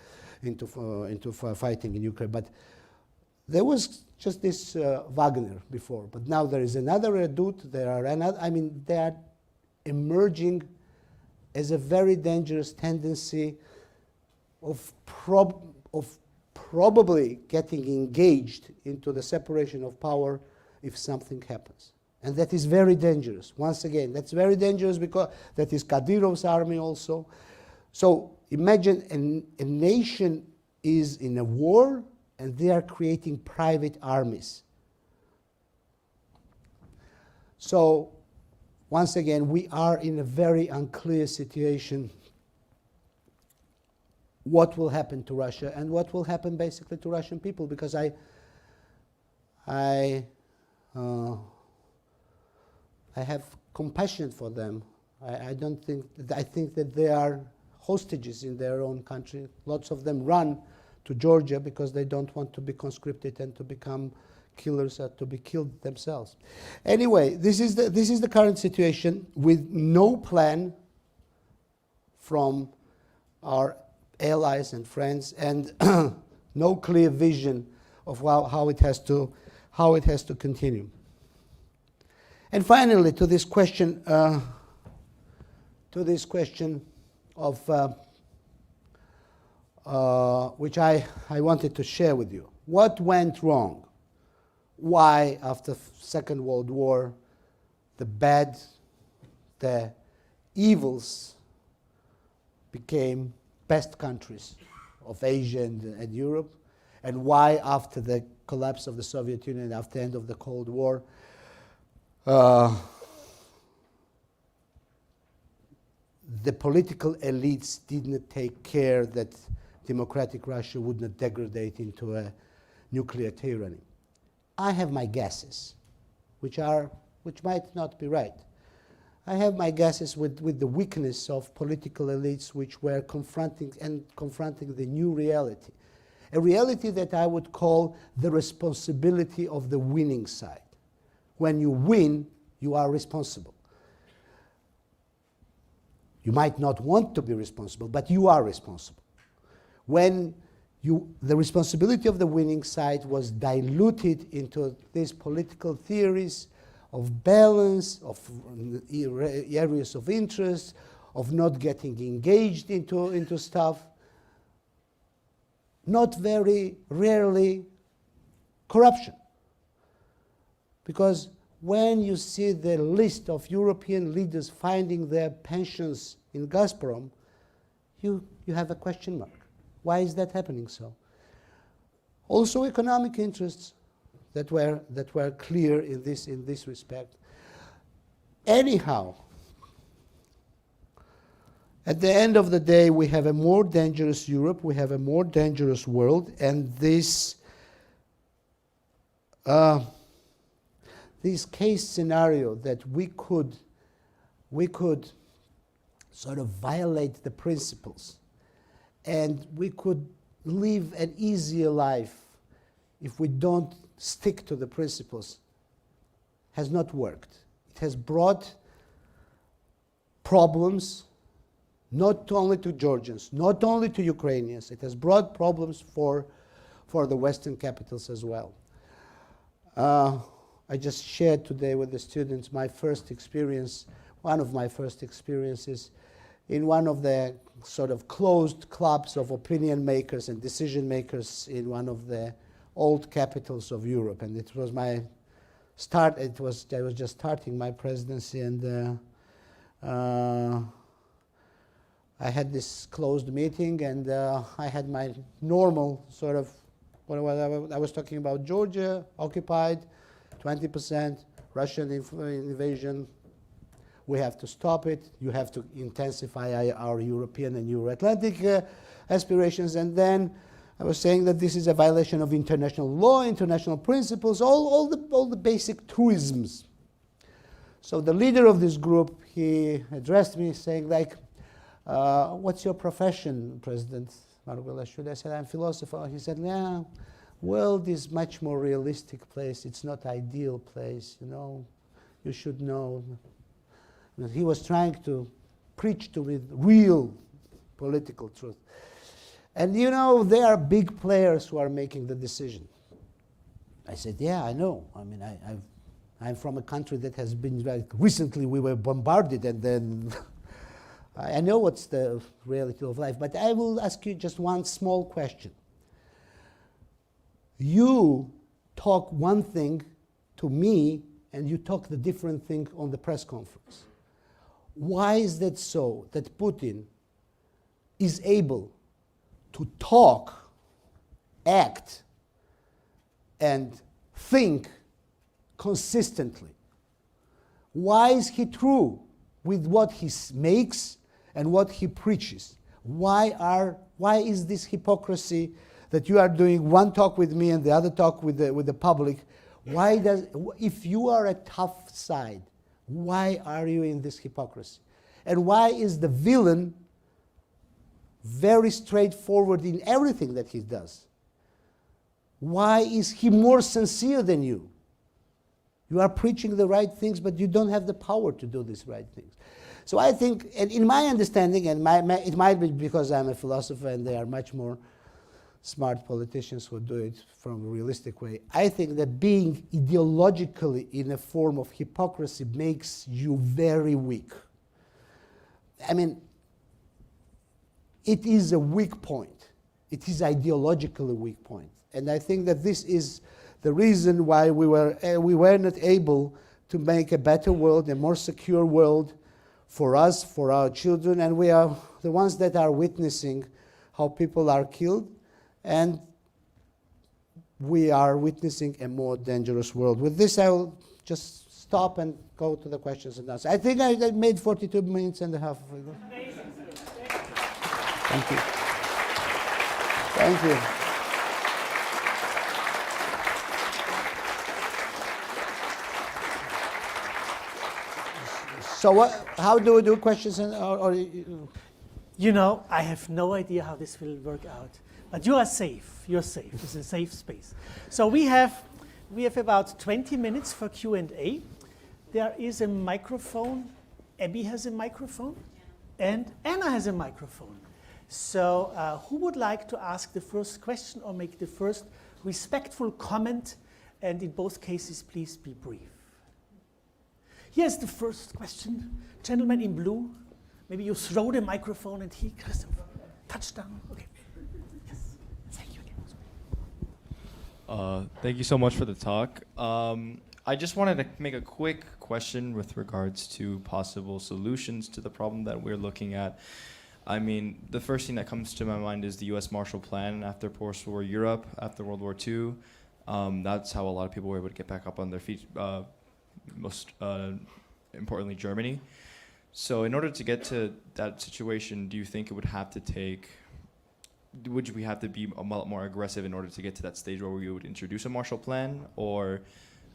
D: in Ukraine. But there was just this Wagner before, but now there is another redout. They are emerging as a very dangerous tendency of probably getting engaged into the separation of power if something happens. And that is very dangerous. Once again, that's very dangerous because that is Kadyrov's army also. So imagine a nation is in a war and they are creating private armies. So once again, we are in a very unclear situation. What will happen to Russia and what will happen basically to Russian people? Because I have compassion for them. I think that they are hostages in their own country. Lots of them run to Georgia because they don't want to be conscripted and to become killers or to be killed themselves. Anyway, this is the current situation with no plan from our allies and friends and no clear vision of how it has to continue. And finally, to this question of which I wanted to share with you. What went wrong? Why, after Second World War, the evils became best countries of Asia and Europe? And why, after the collapse of the Soviet Union, after the end of the Cold War, the political elites didn't take care that democratic Russia would not degrade into a nuclear tyranny? I have my guesses, which might not be right. I have my guesses with the weakness of political elites which were confronting the new reality. A reality that I would call the responsibility of the winning side. When you win, you are responsible. You might not want to be responsible, but you are responsible. When the responsibility of the winning side was diluted into these political theories of balance, of areas of interest, of not getting engaged into stuff, not very rarely corruption. Because when you see the list of European leaders finding their pensions in Gazprom, you have a question mark. Why is that happening so? Also economic interests that were clear in this respect. Anyhow, at the end of the day, we have a more dangerous Europe, we have a more dangerous world, and this case scenario that we could sort of violate the principles and we could live an easier life if we don't stick to the principles has not worked. It has brought problems not only to Georgians, not only to Ukrainians. It has brought problems for the Western capitals as well. I just shared today with the students my first experience, one of my first experiences in one of the sort of closed clubs of opinion makers and decision makers in one of the old capitals of Europe. And it was my start, I was just starting my presidency, and I had this closed meeting, and I had my normal sort of, I was talking about Georgia, occupied, 20%, Russian invasion, we have to stop it, you have to intensify our European and Euro-Atlantic aspirations, and then I was saying that this is a violation of international law, international principles, all the basic truisms. So the leader of this group, he addressed me saying like, what's your profession, President Margvelashvili? I said, I'm a philosopher. He said, yeah, world is much more realistic place. It's not ideal place, you know. You should know. And he was trying to preach to me real political truth. And you know, there are big players who are making the decision. I said, yeah, I know. I mean, I'm from a country that has been, like, recently we were bombarded, and then I know what's the reality of life. But I will ask you just one small question. You talk one thing to me, and you talk the different thing on the press conference. Why is that so, that Putin is able to talk, act, and think consistently? Why is he true with what he makes and what he preaches? Why is this hypocrisy that you are doing one talk with me and the other talk with the public? If you are a tough side, why are you in this hypocrisy? And why is the villain very straightforward in everything that he does? Why is he more sincere than you? You are preaching the right things, but you don't have the power to do these right things. So I think, and in my understanding, and it might be because I'm a philosopher and they are much more smart politicians who do it from a realistic way, I think that being ideologically in a form of hypocrisy makes you very weak. I mean, it is a weak point. It is ideologically a weak point. And I think that this is the reason why we were not able to make a better world, a more secure world for us, for our children, and we are the ones that are witnessing how people are killed, and we are witnessing a more dangerous world. With this, I will just stop and go to the questions and answers. I think I made 42 minutes and a half.
B: Amazing.
D: Thank you. Thank you. So how do we do questions?
B: You know, I have no idea how this will work out. But you are safe. You're safe. It's a safe space. So we have about 20 minutes for Q&A. There is a microphone. Abby has a microphone. And Anna has a microphone. So who would like to ask the first question or make the first respectful comment? And in both cases, please be brief. Here's the first question. Gentleman in blue. Maybe you throw the microphone and he goes touchdown. Okay. Yes. Thank you again.
E: Thank you so much for the talk. I just wanted to make a quick question with regards to possible solutions to the problem that we're looking at. I mean, the first thing that comes to my mind is the U.S. Marshall Plan after post-war Europe, after World War II. That's how a lot of people were able to get back up on their feet, most importantly, Germany. So in order to get to that situation, do you think it would have to take, would we have to be a lot more aggressive in order to get to that stage where we would introduce a Marshall Plan? Or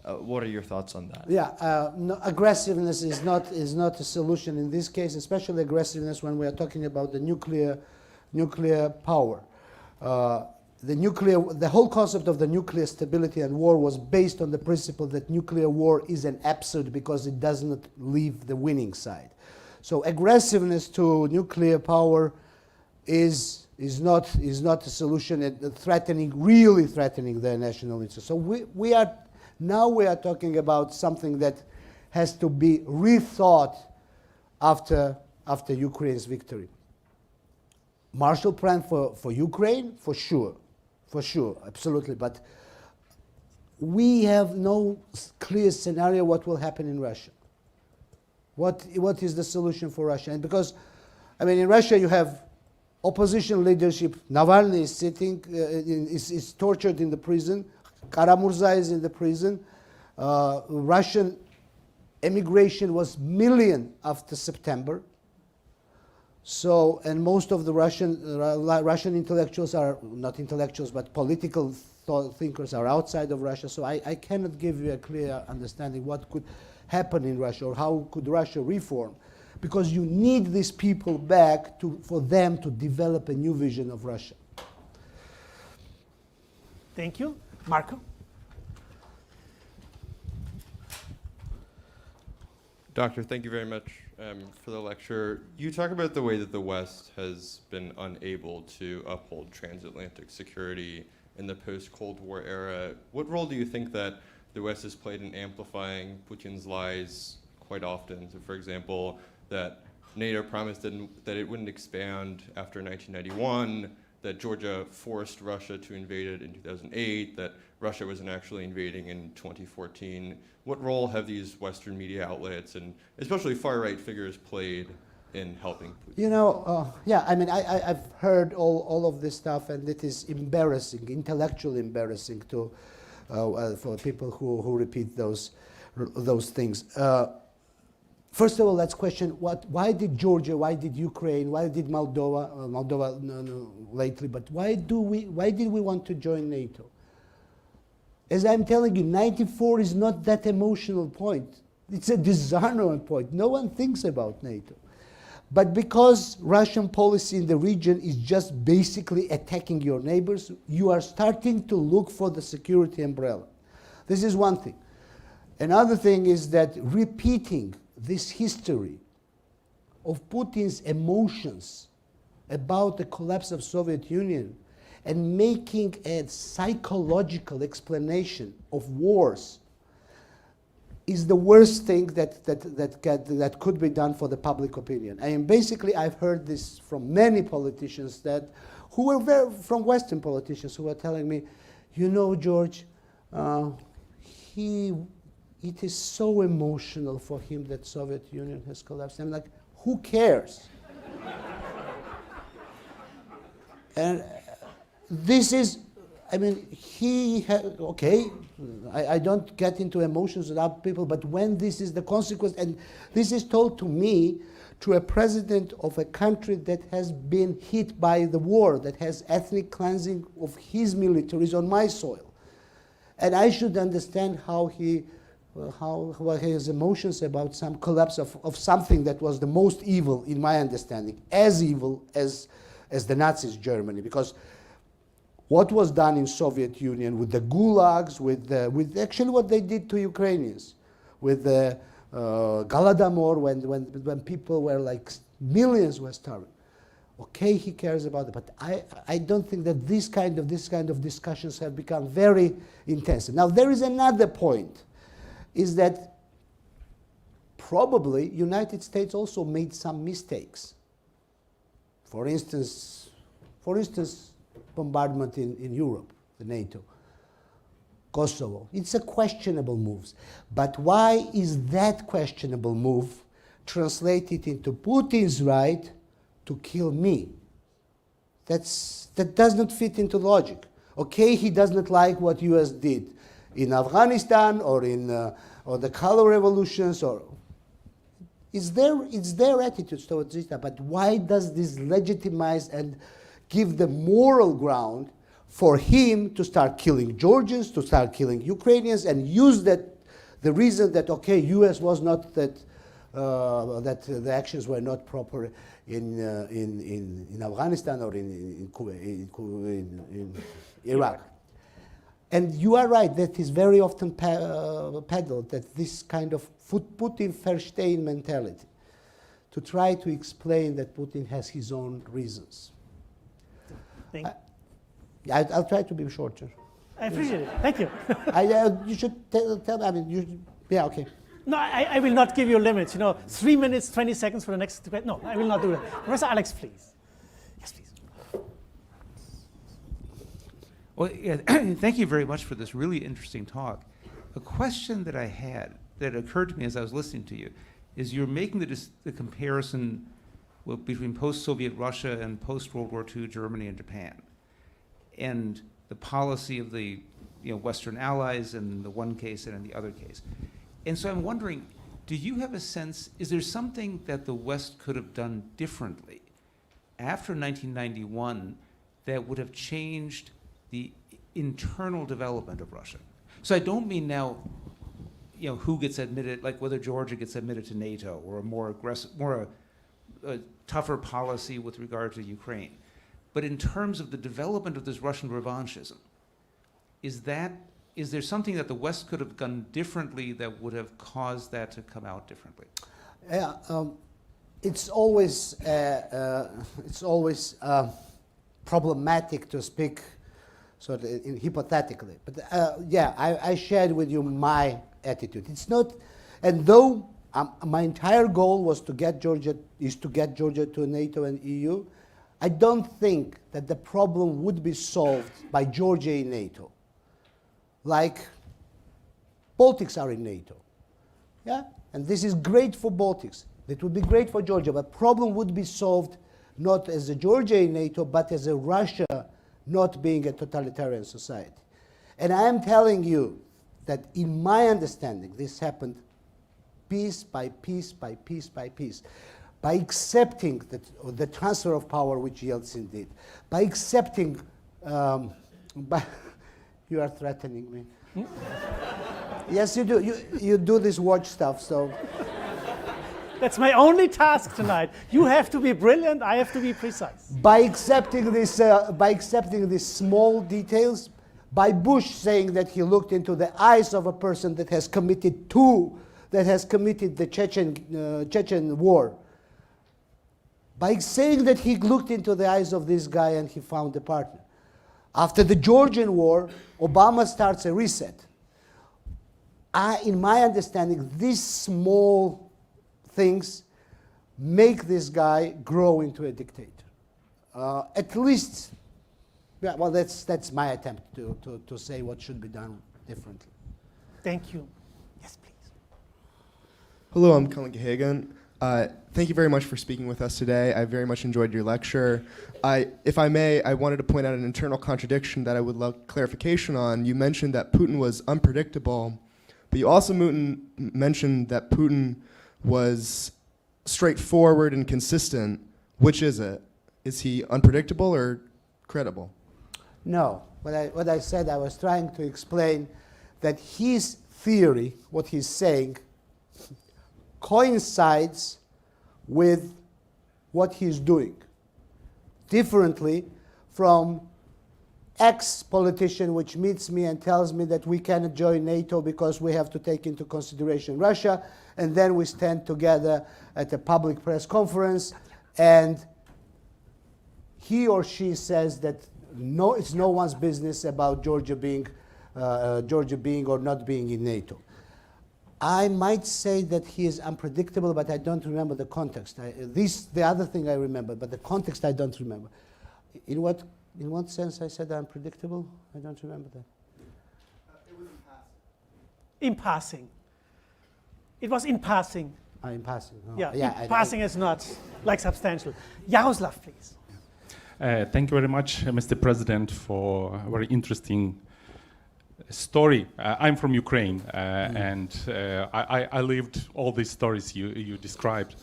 E: what are your thoughts on that?
D: Yeah, no, aggressiveness is not a solution in this case, especially aggressiveness when we are talking about the nuclear power. The whole concept of the nuclear stability and war was based on the principle that nuclear war is an absurd because it does not leave the winning side. So aggressiveness to nuclear power is not a solution, really threatening their national interest. So we are talking about something that has to be rethought after Ukraine's victory. Marshall Plan for Ukraine, for sure, absolutely. But we have no clear scenario what will happen in Russia. What is the solution for Russia? And because, I mean, in Russia you have opposition leadership. Navalny is sitting, is tortured in the prison. Kara-Murza is in the prison. Russian emigration was million after September. So, and most of the Russian intellectuals are not intellectuals, but political thinkers are outside of Russia. So I cannot give you a clear understanding what could happen in Russia or how could Russia reform, because you need these people back for them to develop a new vision of Russia.
B: Thank you. Marco?
A: Doctor, thank you very much for the lecture. You talk about the way that the West has been unable to uphold transatlantic security in the post-Cold War era. What role do you think that the West has played in amplifying Putin's lies quite often? So, for example, that NATO promised that it wouldn't expand after 1991, that Georgia forced Russia to invade it in 2008, that Russia wasn't actually invading in 2014. What role have these Western media outlets, and especially far-right figures, played in helping Putin?
D: You know, yeah, I mean, I've heard all of this stuff, and it is embarrassing, intellectually embarrassing for people who repeat those things. First of all, let's question why did Georgia, why did Ukraine, why did Moldova no, lately, but why did we want to join NATO? As I'm telling you, 94 is not that emotional point. It's a disarmament point. No one thinks about NATO. But because Russian policy in the region is just basically attacking your neighbors, you are starting to look for the security umbrella. This is one thing. Another thing is that repeating this history of Putin's emotions about the collapse of Soviet Union and making a psychological explanation of wars is the worst thing that could be done for the public opinion. I mean, basically, I've heard this from many politicians who were from Western politicians who were telling me, you know, George, it is so emotional for him that Soviet Union has collapsed. I'm like, who cares? And this is, I mean, okay, I don't get into emotions with other people, but when this is the consequence, and this is told to me, to a president of a country that has been hit by the war, that has ethnic cleansing of his militaries on my soil. And I should understand how his emotions about some collapse of something that was the most evil, in my understanding, as evil as the Nazis' Germany, because what was done in Soviet Union with the gulags, with actually what they did to Ukrainians, with the Galadomor, when people were like, millions were starving. Okay, he cares about it, but I don't think that this kind of discussions have become very intensive. Now, there is another point, is that probably United States also made some mistakes. For instance, bombardment in Europe, the NATO, Kosovo. It's a questionable move. But why is that questionable move translated into Putin's right to kill me? That does not fit into logic. Okay, he does not like what US did in Afghanistan or in or the color revolutions, or it's their attitudes towards this. But why does this legitimize and give the moral ground for him to start killing Georgians, to start killing Ukrainians, and use the reason that, okay, U.S. was not that the actions were not proper in Afghanistan or in Iraq. And you are right, that is very often peddled, that this kind of Putin-Verstehen mentality, to try to explain that Putin has his own reasons. I'll try to be shorter.
B: I appreciate it. Thank you.
D: You should tell me. I mean, yeah, okay.
B: No, I will not give you limits. 3 minutes, 20 seconds for the next debate. No, I will not do that. Professor Alex, please. Yes, please.
F: Well, yeah, thank you very much for this really interesting talk. A question that I had that occurred to me as I was listening to you is you're making the comparison between post-Soviet Russia and post-World War II Germany and Japan, and the policy of the Western allies in the one case and in the other case. And so I'm wondering, do you have a sense, is there something that the West could have done differently after 1991 that would have changed the internal development of Russia? So I don't mean now, who gets admitted, like whether Georgia gets admitted to NATO, or a more aggressive, a tougher policy with regard to Ukraine. But in terms of the development of this Russian revanchism, is there something that the West could have done differently that would have caused that to come out differently?
D: Yeah, it's always problematic to speak sort of hypothetically. But yeah, I shared with you my attitude. It's not, and though my entire goal was to get Georgia to NATO and EU, I don't think that the problem would be solved by Georgia in NATO. Like Baltics are in NATO. Yeah? And this is great for Baltics. It would be great for Georgia, but problem would be solved not as a Georgia in NATO, but as a Russia not being a totalitarian society. And I am telling you that in my understanding, this happened piece by piece by piece by piece. By accepting the transfer of power which Yeltsin did, by accepting, you are threatening me. Yes, you do. You do this watch stuff, so.
B: That's my only task tonight. You have to be brilliant, I have to be precise.
D: By accepting these small details, by Bush saying that he looked into the eyes of a person that has committed the Chechen war, by saying that he looked into the eyes of this guy and he found a partner. After the Georgian war, Obama starts a reset. In my understanding, these small things make this guy grow into a dictator. At least, yeah, well, that's my attempt to say what should be done differently.
B: Thank you. Yes, please.
G: Hello, I'm Colin Gahagan. Thank you very much for speaking with us today. I very much enjoyed your lecture. If I may, I wanted to point out an internal contradiction that I would love clarification on. You mentioned that Putin was unpredictable, but you also mentioned that Putin was straightforward and consistent. Which is it? Is he unpredictable or credible?
D: No. What I said, I was trying to explain that his theory, what he's saying, coincides with what he's doing, differently from ex-politician which meets me and tells me that we cannot join NATO because we have to take into consideration Russia, and then we stand together at a public press conference and he or she says that no, it's no one's business about Georgia being or not being in NATO. I might say that he is unpredictable, but I don't remember the context. The other thing I remember, but the context I don't remember. In what sense I said unpredictable? I don't remember that.
G: It was
B: In passing. It was in passing.
D: In passing. Oh.
B: Yeah, in passing is not like substantial. Yaroslav, please.
H: Thank you very much, Mr. President, for a very interesting story. I'm from Ukraine, and I lived all these stories you described.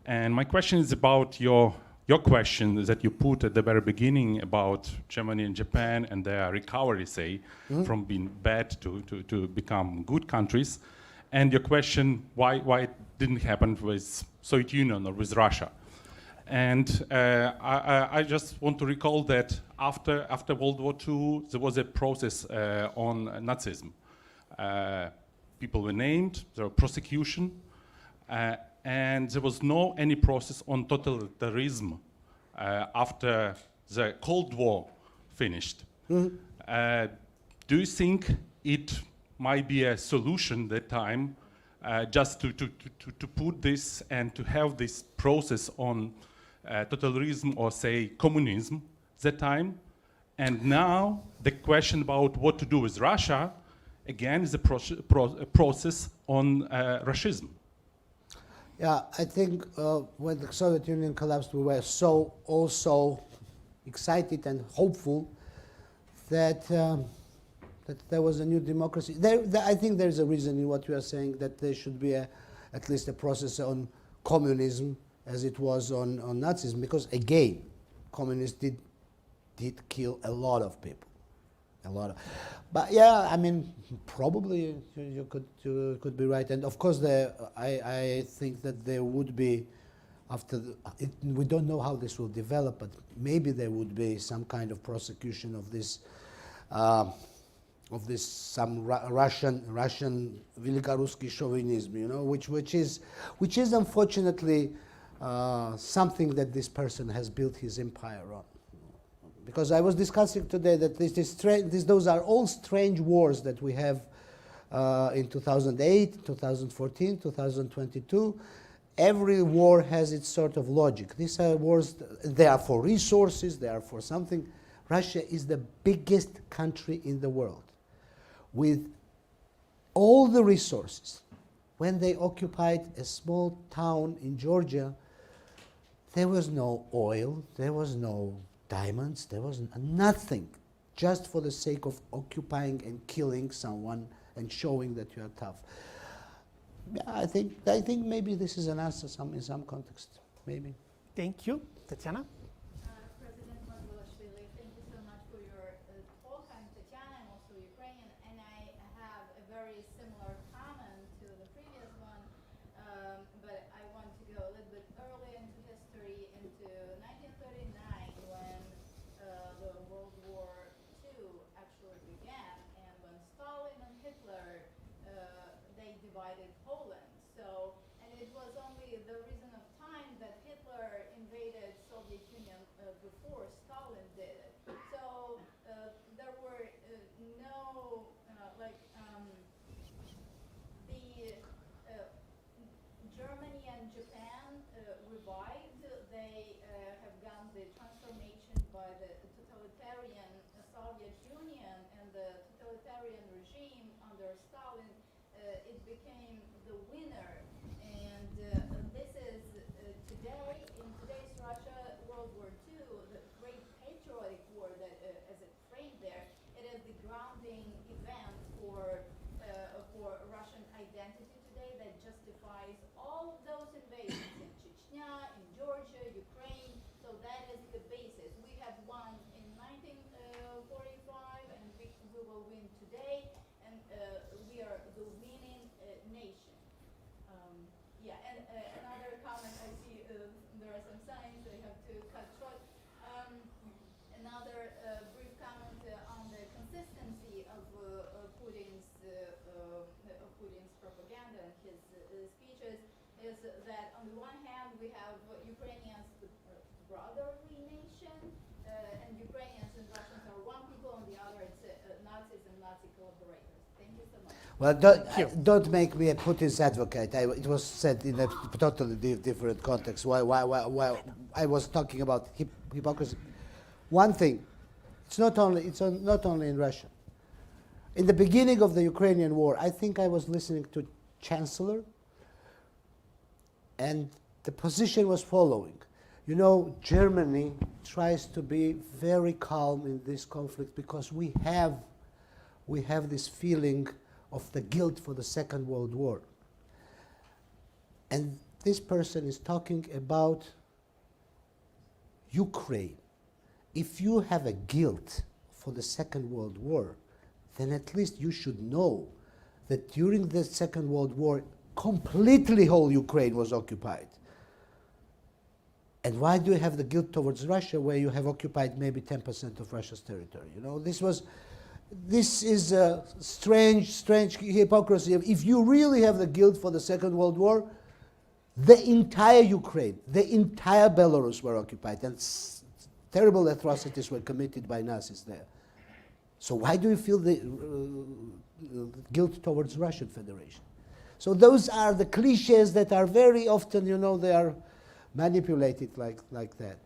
H: And my question is about your question that you put at the very beginning about Germany and Japan and their recovery, say, from being bad to become good countries. And your question, why it didn't happen with Soviet Union or with Russia. And I just want to recall that after World War II, there was a process on Nazism. People were named, there was prosecution, and there was no any process on totalitarianism after the Cold War finished. Do you think it might be a solution that time just to put this and to have this process on totalitarianism or say communism that time? And now the question about what to do with Russia again is a process on Russism.
D: Yeah, I think when the Soviet Union collapsed, we were so also excited and hopeful that that there was a new democracy. I think there's a reason in what you are saying that there should be at least a process on communism as it was on Nazism, because again, communists did kill a lot of people, But yeah, I mean, probably you could be right, and of course, I think that there would be we don't know how this will develop, but maybe there would be some kind of prosecution of this. Some Russian Velikoruski chauvinism, you know, which is unfortunately something that this person has built his empire on. Because I was discussing today that those are all strange wars that we have in 2008, 2014, 2022. Every war has its sort of logic. These are wars, they are for resources, they are for something. Russia is the biggest country in the world with all the resources, when they occupied a small town in Georgia, there was no oil, there was no diamonds, there was nothing, just for the sake of occupying and killing someone and showing that you are tough. Yeah, I think maybe this is an answer in some context, maybe.
B: Thank you. Tatiana?
I: President Margvelashvili, thank you so much for your talk. I'm Tatiana, I'm also Ukrainian, and I have a very similar comment to the previous one, but I want to go a little bit early into history, into 1939, when the World War II actually began, and when Stalin and Hitler, they divided Poland. So, and it was only the reason of time that Hitler invaded Soviet Union before Stalin did it. So there were no the Germany and Japan revived. They have gone the transformation by the totalitarian Soviet Union and the totalitarian regime under Stalin. It became the winner, and this is today, in today's Russia, World War II, the great patriotic war that, as it framed there, it is the grounding event for Russian identity today that justifies all those invasions in Chechnya, in Georgia, Ukraine. So that is the basis. We have won in 1945, and we will win today, and we are the winning nation. Another comment, I see there are some signs I have to cut short. Another brief comment on the consistency of Putin's propaganda and his speeches is that on the one hand we have Ukrainians, the brotherly nation, and Ukrainians and Russians are one people, on the other it's Nazis and Nazi collaborators. Thank you so much.
D: Well, don't make me a Putin's advocate. It was said in a totally different context. Why I was talking about hypocrisy. One thing, it's not only in Russia. In the beginning of the Ukrainian war, I think I was listening to Chancellor, and the position was following. You know, Germany tries to be very calm in this conflict because we have this feeling of the guilt for the Second World War. And this person is talking about Ukraine. If you have a guilt for the Second World War, then at least you should know that during the Second World War, completely whole Ukraine was occupied. And why do you have the guilt towards Russia where you have occupied maybe 10% of Russia's territory? You know, this is a strange hypocrisy. If you really have the guilt for the Second World War, the entire Ukraine, the entire Belarus were occupied, and terrible atrocities were committed by Nazis there. So why do you feel the guilt towards Russian Federation? So those are the cliches that are very often, you know, they are manipulated like that.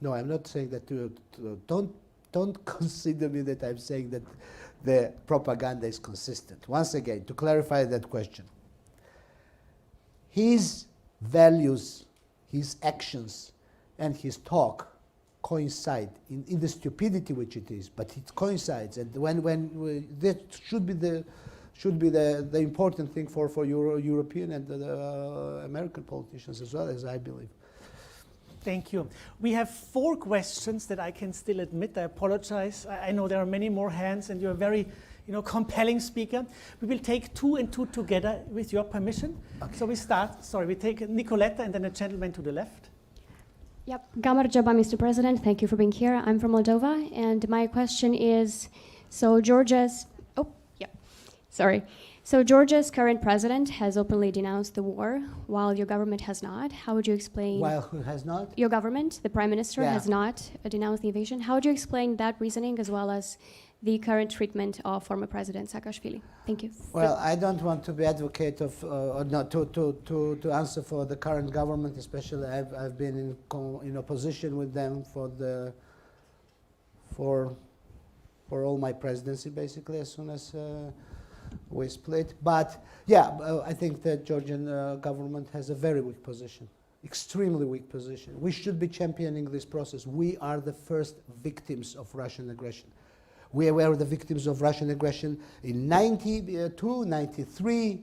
D: No, I'm not saying that. Don't consider me that I'm saying that the propaganda is consistent. Once again, to clarify that question, his values, his actions, and his talk coincide in the stupidity which it is, but it coincides. And that should be the important thing for European and American politicians as well, as I believe.
B: Thank you. We have 4 questions that I can still admit. I apologize. I know there are many more hands, and you're a very, compelling speaker. We will take 2 and 2 together with your permission. Okay. So we take Nicoletta and then a gentleman to the left.
J: Yep. Gamar Jaba, Mr. President. Thank you for being here. I'm from Moldova, and my question is, So Georgia's current president has openly denounced the war, while your government has not. How would you explain?
D: While who has not?
J: Your government, the prime minister, has not denounced the invasion. How would you explain that reasoning, as well as the current treatment of former President Saakashvili? Thank you.
D: Well, I don't want to be advocate of, to answer for the current government, especially I've been in opposition with them for all my presidency, basically, as soon as we split. But yeah, I think the Georgian government has a very weak position, extremely weak position. We should be championing this process. We are the first victims of Russian aggression. We were the victims of Russian aggression in 92, 93,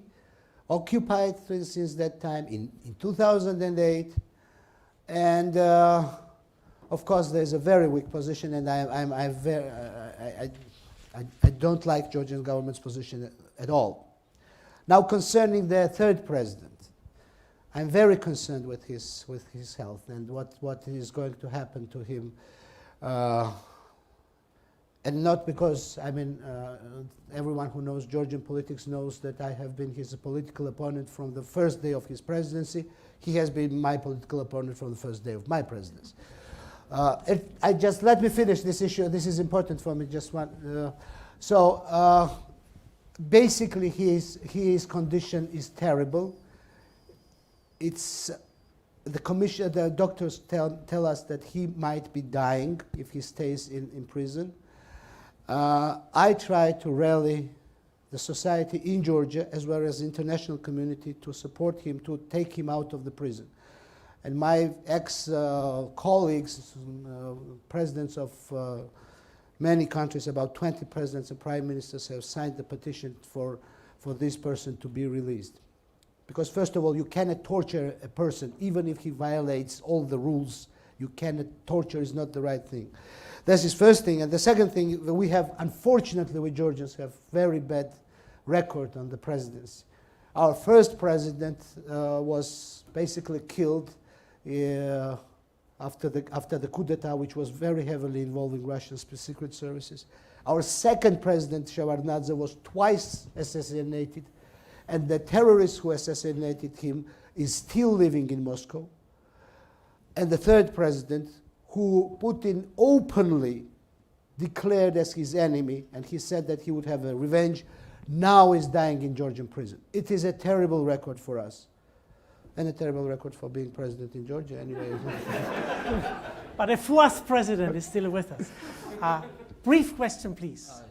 D: occupied since that time in 2008. And of course, there's a very weak position, and I don't like Georgian government's position at all. Now, concerning the third president, I'm very concerned with his health and what is going to happen to him. And not because, I mean, everyone who knows Georgian politics knows that I have been his political opponent from the first day of his presidency. He has been my political opponent from the first day of my presidency. Let me finish this issue. This is important for me. Just one. Basically, his condition is terrible. It's the doctors tell us that he might be dying if he stays in prison. I try to rally the society in Georgia as well as the international community to support him, to take him out of the prison. And my ex-colleagues, presidents of many countries, about 20 presidents and prime ministers have signed the petition for this person to be released. Because first of all, you cannot torture a person, even if he violates all the rules. You cannot, torture is not the right thing. That's his first thing. And the second thing, we have, unfortunately, we Georgians have very bad record on the presidency. Our first president was basically killed after the coup d'etat, which was very heavily involving Russian secret services. Our second president, Shevardnadze, was twice assassinated, and the terrorist who assassinated him is still living in Moscow. And the third president, who Putin openly declared as his enemy, and he said that he would have a revenge, now is dying in Georgian prison. It is a terrible record for us, and a terrible record for being president in Georgia anyway.
B: But a fourth president is still with us. Brief question, please.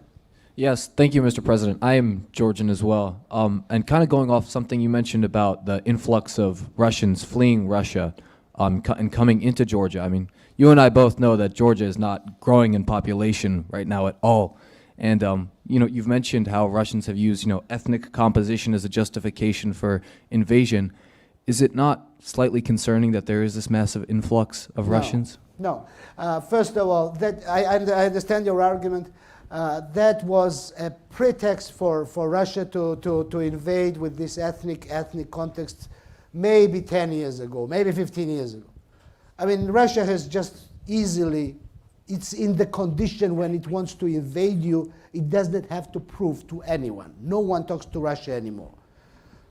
K: Yes, thank you, Mr. President. I am Georgian as well. And kind of going off something you mentioned about the influx of Russians fleeing Russia and coming into Georgia. I mean, you and I both know that Georgia is not growing in population right now at all. And, you've mentioned how Russians have used, ethnic composition as a justification for invasion. Is it not slightly concerning that there is this massive influx of Russians?
D: No. First of all, that I understand your argument. That was a pretext for Russia to invade with this ethnic context maybe 10 years ago, maybe 15 years ago. I mean, Russia has just easily, it's in the condition when it wants to invade you, it does not have to prove to anyone. No one talks to Russia anymore.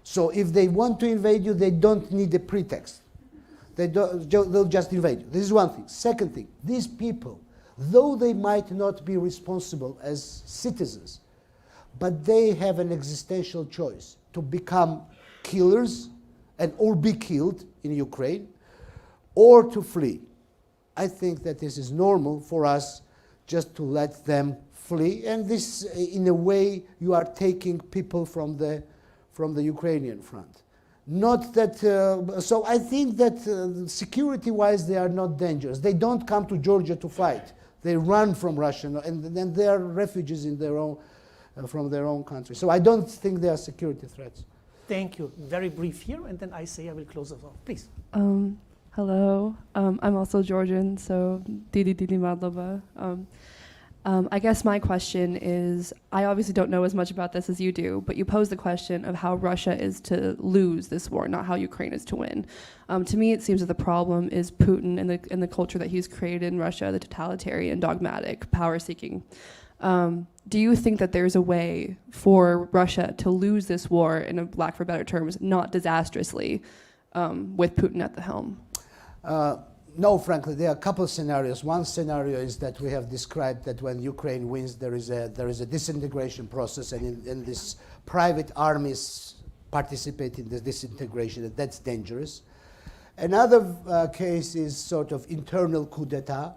D: So if they want to invade you, they don't need a pretext. They'll just invade you. This is one thing. Second thing, these people, though they might not be responsible as citizens, but they have an existential choice to become killers or be killed in Ukraine, or to flee. I think that this is normal for us just to let them flee, and this, in a way, you are taking people from the Ukrainian front. Not that, so I think that security-wise they are not dangerous. They don't come to Georgia to fight. They run from Russia, and then they are refugees in their own, from their own country. So I don't think they are security threats.
B: Thank you. Very brief here, and then I will close it off. Please.
L: Hello. I'm also Georgian, so Didi Madlova. I guess my question is, I obviously don't know as much about this as you do, but you posed the question of how Russia is to lose this war, not how Ukraine is to win. To me, it seems that the problem is Putin and the culture that he's created in Russia, the totalitarian, dogmatic, power-seeking. Do you think that there's a way for Russia to lose this war, in a lack for better terms, not disastrously, with Putin at the helm?
D: No, frankly, there are a couple of scenarios. One scenario is that we have described that when Ukraine wins, there is a disintegration process, and in this private armies participate in the disintegration, and that's dangerous. Another case is sort of internal coup d'etat,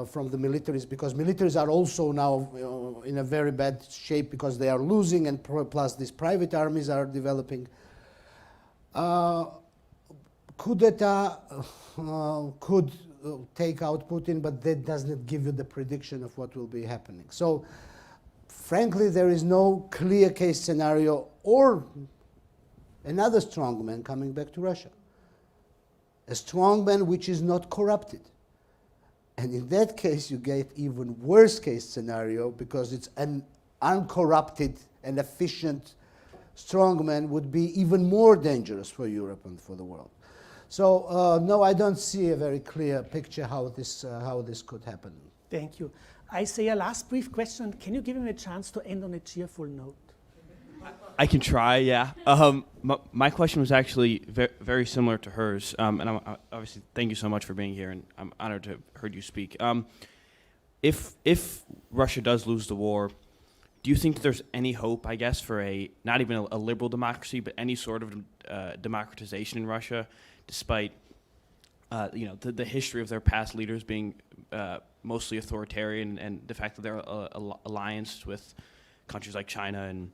D: from the militaries, because militaries are also now in a very bad shape because they are losing, and plus these private armies are developing. Coup d'etat could take out Putin, but that does not give you the prediction of what will be happening. So, frankly, there is no clear case scenario or another strongman coming back to Russia. A strongman which is not corrupted. And in that case, you get even worse case scenario, because it's an uncorrupted and efficient strongman would be even more dangerous for Europe and for the world. So no, I don't see a very clear picture how this could happen.
B: Thank you. I say a last brief question. Can you give him a chance to end on a cheerful note?
M: I can try, yeah. My question was actually very similar to hers, and I'm obviously thank you so much for being here, and I'm honored to have heard you speak. If Russia does lose the war, do you think that there's any hope, I guess, for not even a liberal democracy, but any sort of democratization in Russia, despite the history of their past leaders being mostly authoritarian, and the fact that they're allianced with countries like China and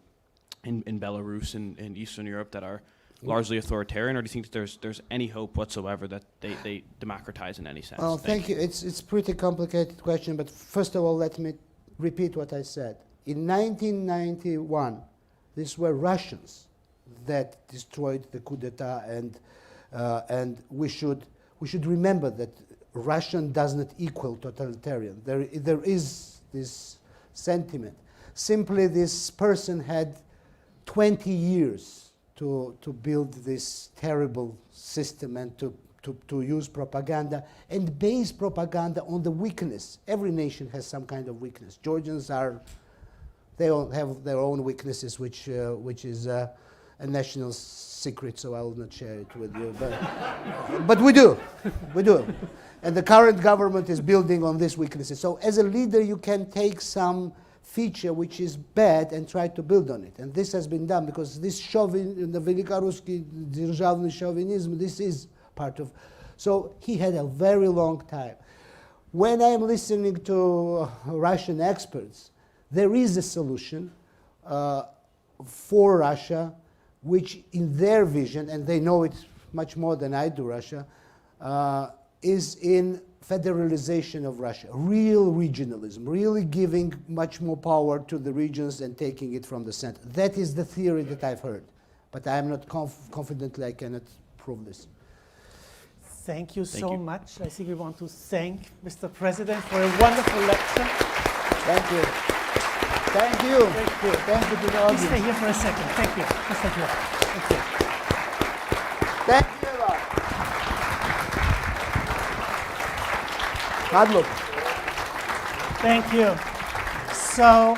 M: in Belarus and Eastern Europe that are largely authoritarian, or do you think that there's any hope whatsoever that they democratize in any sense?
D: Well, thank you. It's pretty complicated question, but first of all, let me repeat what I said. In 1991, these were Russians that destroyed the coup d'etat, and we should remember that Russian does not equal totalitarian. There is this sentiment. Simply, this person had 20 years to build this terrible system and to use propaganda and base propaganda on the weakness. Every nation has some kind of weakness. Georgians they all have their own weaknesses, which is a national secret, so I will not share it with you. But we do. And the current government is building on these weaknesses. So as a leader, you can take some feature which is bad and try to build on it. And this has been done because this the Velikoruski державный chauvinism, this is part of. So he had a very long time. When I'm listening to Russian experts, there is a solution for Russia, which in their vision, and they know it much more than I do, Russia, is in federalization of Russia, real regionalism, really giving much more power to the regions and taking it from the center. That is the theory that I've heard, but I am not confidently, I cannot prove this.
B: Thank you so much. I think we want to thank Mr. President for a wonderful lecture.
D: Thank you. Thank you.
B: Thank you.
D: Thank you to the audience.
B: Please stay here for a second. Thank you. Mr. Bloc. Thank you.
D: Thank you a lot. Hard look.
B: Thank you. So,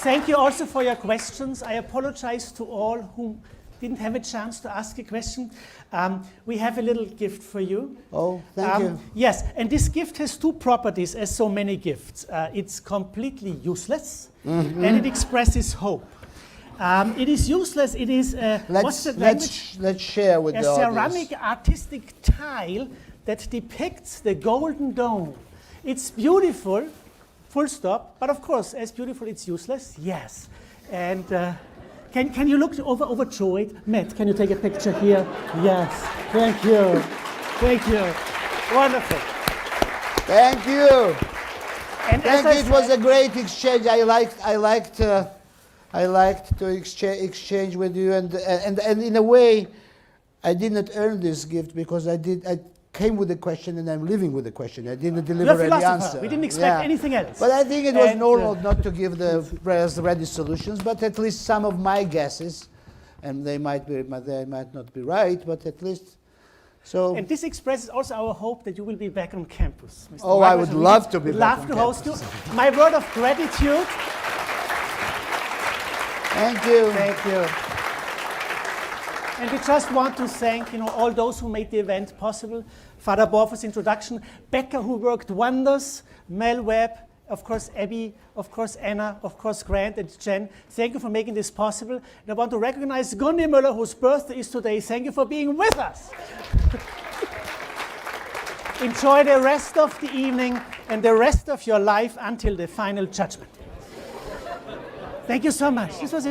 B: thank you also for your questions. I apologize to all who didn't have a chance to ask a question. We have a little gift for you.
D: Oh, thank you.
B: Yes, and this gift has two properties, as so many gifts. It's completely useless, and it expresses hope. It is useless. It is
D: let's share with the audience.
B: A ceramic artistic tile that depicts the Golden Dome. It's beautiful, full stop. But of course, as beautiful, it's useless. Yes, and. Can you look overjoyed? Matt, can you take a picture here? Yes. Thank you. Thank you. Wonderful.
D: Thank you.
B: And
D: thank you. It was a great exchange. I liked to exchange with you, and in a way, I did not earn this gift because I came with a question and I'm leaving with a question. I didn't deliver any answer.
B: We didn't expect anything else.
D: But I think it was normal not to give the ready solutions, but at least some of my guesses, and they might not be right, but at least so.
B: And this expresses also our hope that you will be back on campus, Mr.
D: Oh, I would love to be back on
B: campus.
D: Love to
B: host you. My word of gratitude.
D: Thank you.
B: Thank you. And we just want to thank, all those who made the event possible. Father Borfa's introduction, Becca, who worked wonders, Mel Webb, of course Abby, of course Anna, of course Grant and Jen. Thank you for making this possible. And I want to recognize Gundi Müller, whose birthday is today. Thank you for being with us. Enjoy the rest of the evening and the rest of your life until the final judgment. Thank you so much. This was